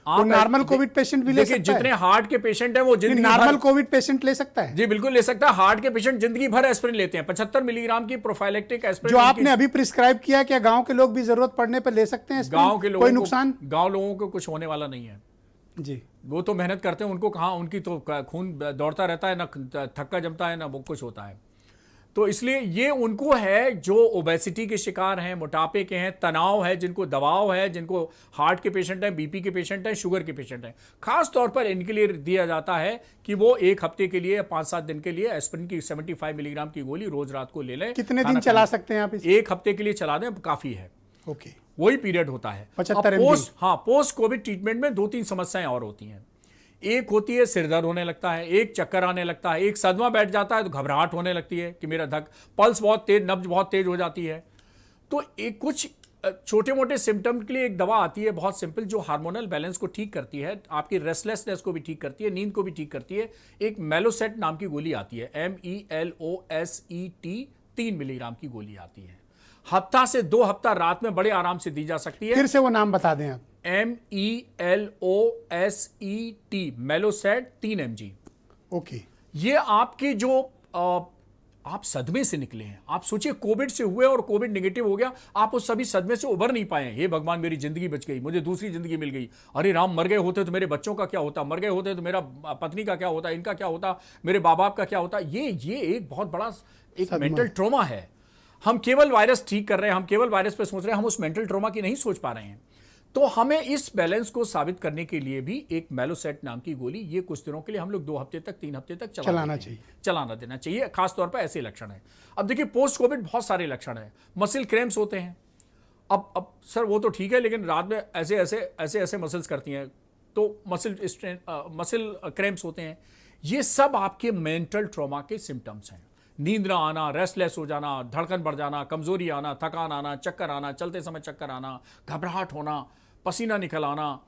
आप नॉर्मल कोविड पेशेंट भी ले सकता है? जितने हार्ट के पेशेंट हैं वो जिंदगी नॉर्मल कोविड पेशेंट ले सकता है? जी बिल्कुल ले सकता है। हार्ट के पेशेंट जिंदगी भर एस्प्रिन लेते हैं। 75 मिलीग्राम की प्रोफाइलेक्टिक एस्प्रिन जो आपने अभी प्रिस्क्राइब किया, क्या गांव के लोग भी जरूरत पड़ने पर ले सकते हैं? गांव के लोगों कोई नुकसान? गांव लोगों को कुछ होने वाला नहीं है जी। वो तो मेहनत करते हैं, उनको कहाँ, उनकी तो खून दौड़ता रहता है, ना थक्का जमता है, ना वो कुछ होता है। तो इसलिए ये उनको है जो ओबेसिटी के शिकार हैं, मोटापे के हैं, तनाव है, जिनको दबाव है, जिनको हार्ट के पेशेंट हैं, बीपी के पेशेंट हैं, शुगर के पेशेंट हैं। खास तौर पर इनके लिए दिया जाता है कि वो 1 हफ्ते के लिए, 5-7 दिन के लिए एस्प्रिन की 75 मिलीग्राम की गोली रोज रात को ले लें। कितने दिन चला सकते हैं आप इसे? 1 हफ्ते के लिए चला दें, काफी है। ओके, वही पीरियड होता है। 75 पोस्ट कोविड ट्रीटमेंट में 2-3 समस्याएं और होती हैं। एक होती है सिर दर्द होने लगता है, एक चक्कर आने लगता है, एक सदमा बैठ जाता है तो घबराहट होने लगती है कि मेरा पल्स बहुत तेज, नब्ज बहुत तेज हो जाती है। तो एक कुछ छोटे मोटे सिम्टम के लिए एक दवा आती है बहुत सिंपल, जो हार्मोनल बैलेंस को ठीक करती है, आपकी रेस्टलेसनेस को भी ठीक करती है, नींद को भी ठीक करती है। एक मेलोसेट नाम की गोली आती है, MELOSET, 3 मिलीग्राम की गोली आती है। हफ्ता से 2 हफ्ता रात में बड़े आराम से दी जा सकती है। फिर से वो नाम बता दें आप। MELOSET, मेलोसेट 3 mg। ओके, ये आपकी जो आप सदमे से निकले हैं, आप सोचिए कोविड से हुए और कोविड नेगेटिव हो गया, आप उस सभी सदमे से उबर नहीं पाए। हे भगवान, मेरी जिंदगी बच गई, मुझे दूसरी जिंदगी मिल गई। अरे राम, मर गए होते तो मेरे बच्चों का क्या होता, मर गए होते तो मेरा पत्नी का क्या होता, इनका क्या होता, मेरे माँ बाप का क्या होता। ये एक बहुत बड़ा एक मेंटल ट्रॉमा है। हम केवल वायरस ठीक कर रहे हैं, हम केवल वायरस पे सोच रहे हैं, हम उस मेंटल ट्रॉमा की नहीं सोच पा रहे हैं। तो हमें इस बैलेंस को साबित करने के लिए भी एक मेलोसेट नाम की गोली, ये कुछ दिनों के लिए हम लोग 2 हफ्ते तक 3 हफ्ते तक चलाना देना चाहिए। खास तौर पर ऐसे लक्षण है। अब देखिए, पोस्ट कोविड बहुत सारे लक्षण हैं। मसल क्रैम्प्स होते हैं। अब सर वो तो ठीक है, लेकिन रात में ऐसे मसल्स करती हैं, तो मसल क्रैम्प्स होते हैं। ये सब आपके मेंटल ट्रॉमा के सिम्टम्स हैं। नींद ना आना, रेस्टलेस हो जाना, धड़कन बढ़ जाना, कमजोरी आना, थकान आना, चक्कर आना, चलते समय चक्कर आना, घबराहट होना, पसीना निकल आना,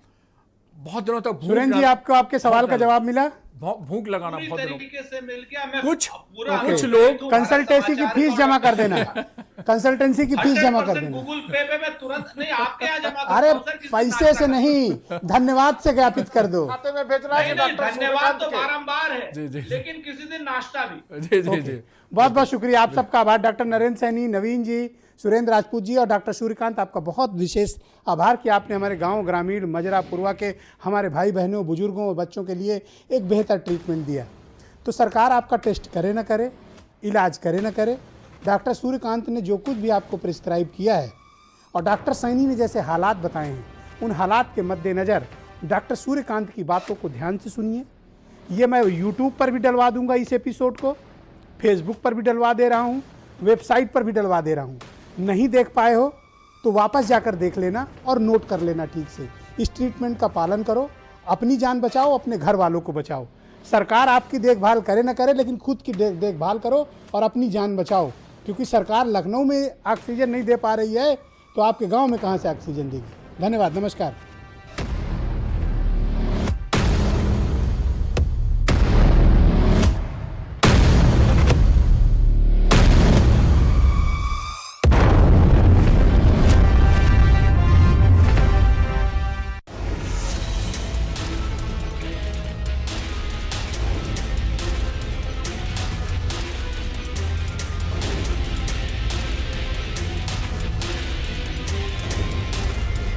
बहुत दिनों तक सुरेंद्र जी, आपको आपके सवाल का जवाब मिला? भूख लगाना बहुत दिनों तरीके से मिल गया। मैं कुछ लोग कंसल्टेंसी की फीस जमा कर देना, कंसल्टेंसी की फीस जमा कर देना। गूगल पे पे मैं तुरंत नहीं, आपके यहाँ जमा कर। अरे पैसे से नहीं, धन्यवाद से ज्ञापित कर दो। खाते में भेजना है धन्यवाद तो बारंबार है, लेकिन किसी दिन नाश्ता भी। जी। बहुत बहुत शुक्रिया, आप सबका आभार। डॉक्टर नरेंद्र सैनी, नवीन जी, सुरेंद्र राजपूत जी और डॉक्टर सूर्यकांत, आपका बहुत विशेष आभार कि आपने हमारे गांव ग्रामीण मजरा पुरवा के हमारे भाई बहनों, बुजुर्गों और बच्चों के लिए एक बेहतर ट्रीटमेंट दिया। तो सरकार आपका टेस्ट करे ना करे, इलाज करे ना करे, डॉक्टर सूर्यकांत ने जो कुछ भी आपको प्रिस्क्राइब किया है और डॉक्टर सैनी ने जैसे हालात बताए हैं, उन हालात के मद्देनज़र डॉक्टर सूर्यकांत की बातों को ध्यान से सुनिए। ये मैं यूट्यूब पर भी डलवा दूंगा इस एपिसोड को, फेसबुक पर भी डलवा दे रहा हूँ, वेबसाइट पर भी डलवा दे रहा हूँ। नहीं देख पाए हो तो वापस जाकर देख लेना और नोट कर लेना ठीक से। इस ट्रीटमेंट का पालन करो, अपनी जान बचाओ, अपने घर वालों को बचाओ। सरकार आपकी देखभाल करे ना करे, लेकिन खुद की देखभाल करो और अपनी जान बचाओ, क्योंकि सरकार लखनऊ में ऑक्सीजन नहीं दे पा रही है तो आपके गांव में कहां से ऑक्सीजन देगी। धन्यवाद, नमस्कार।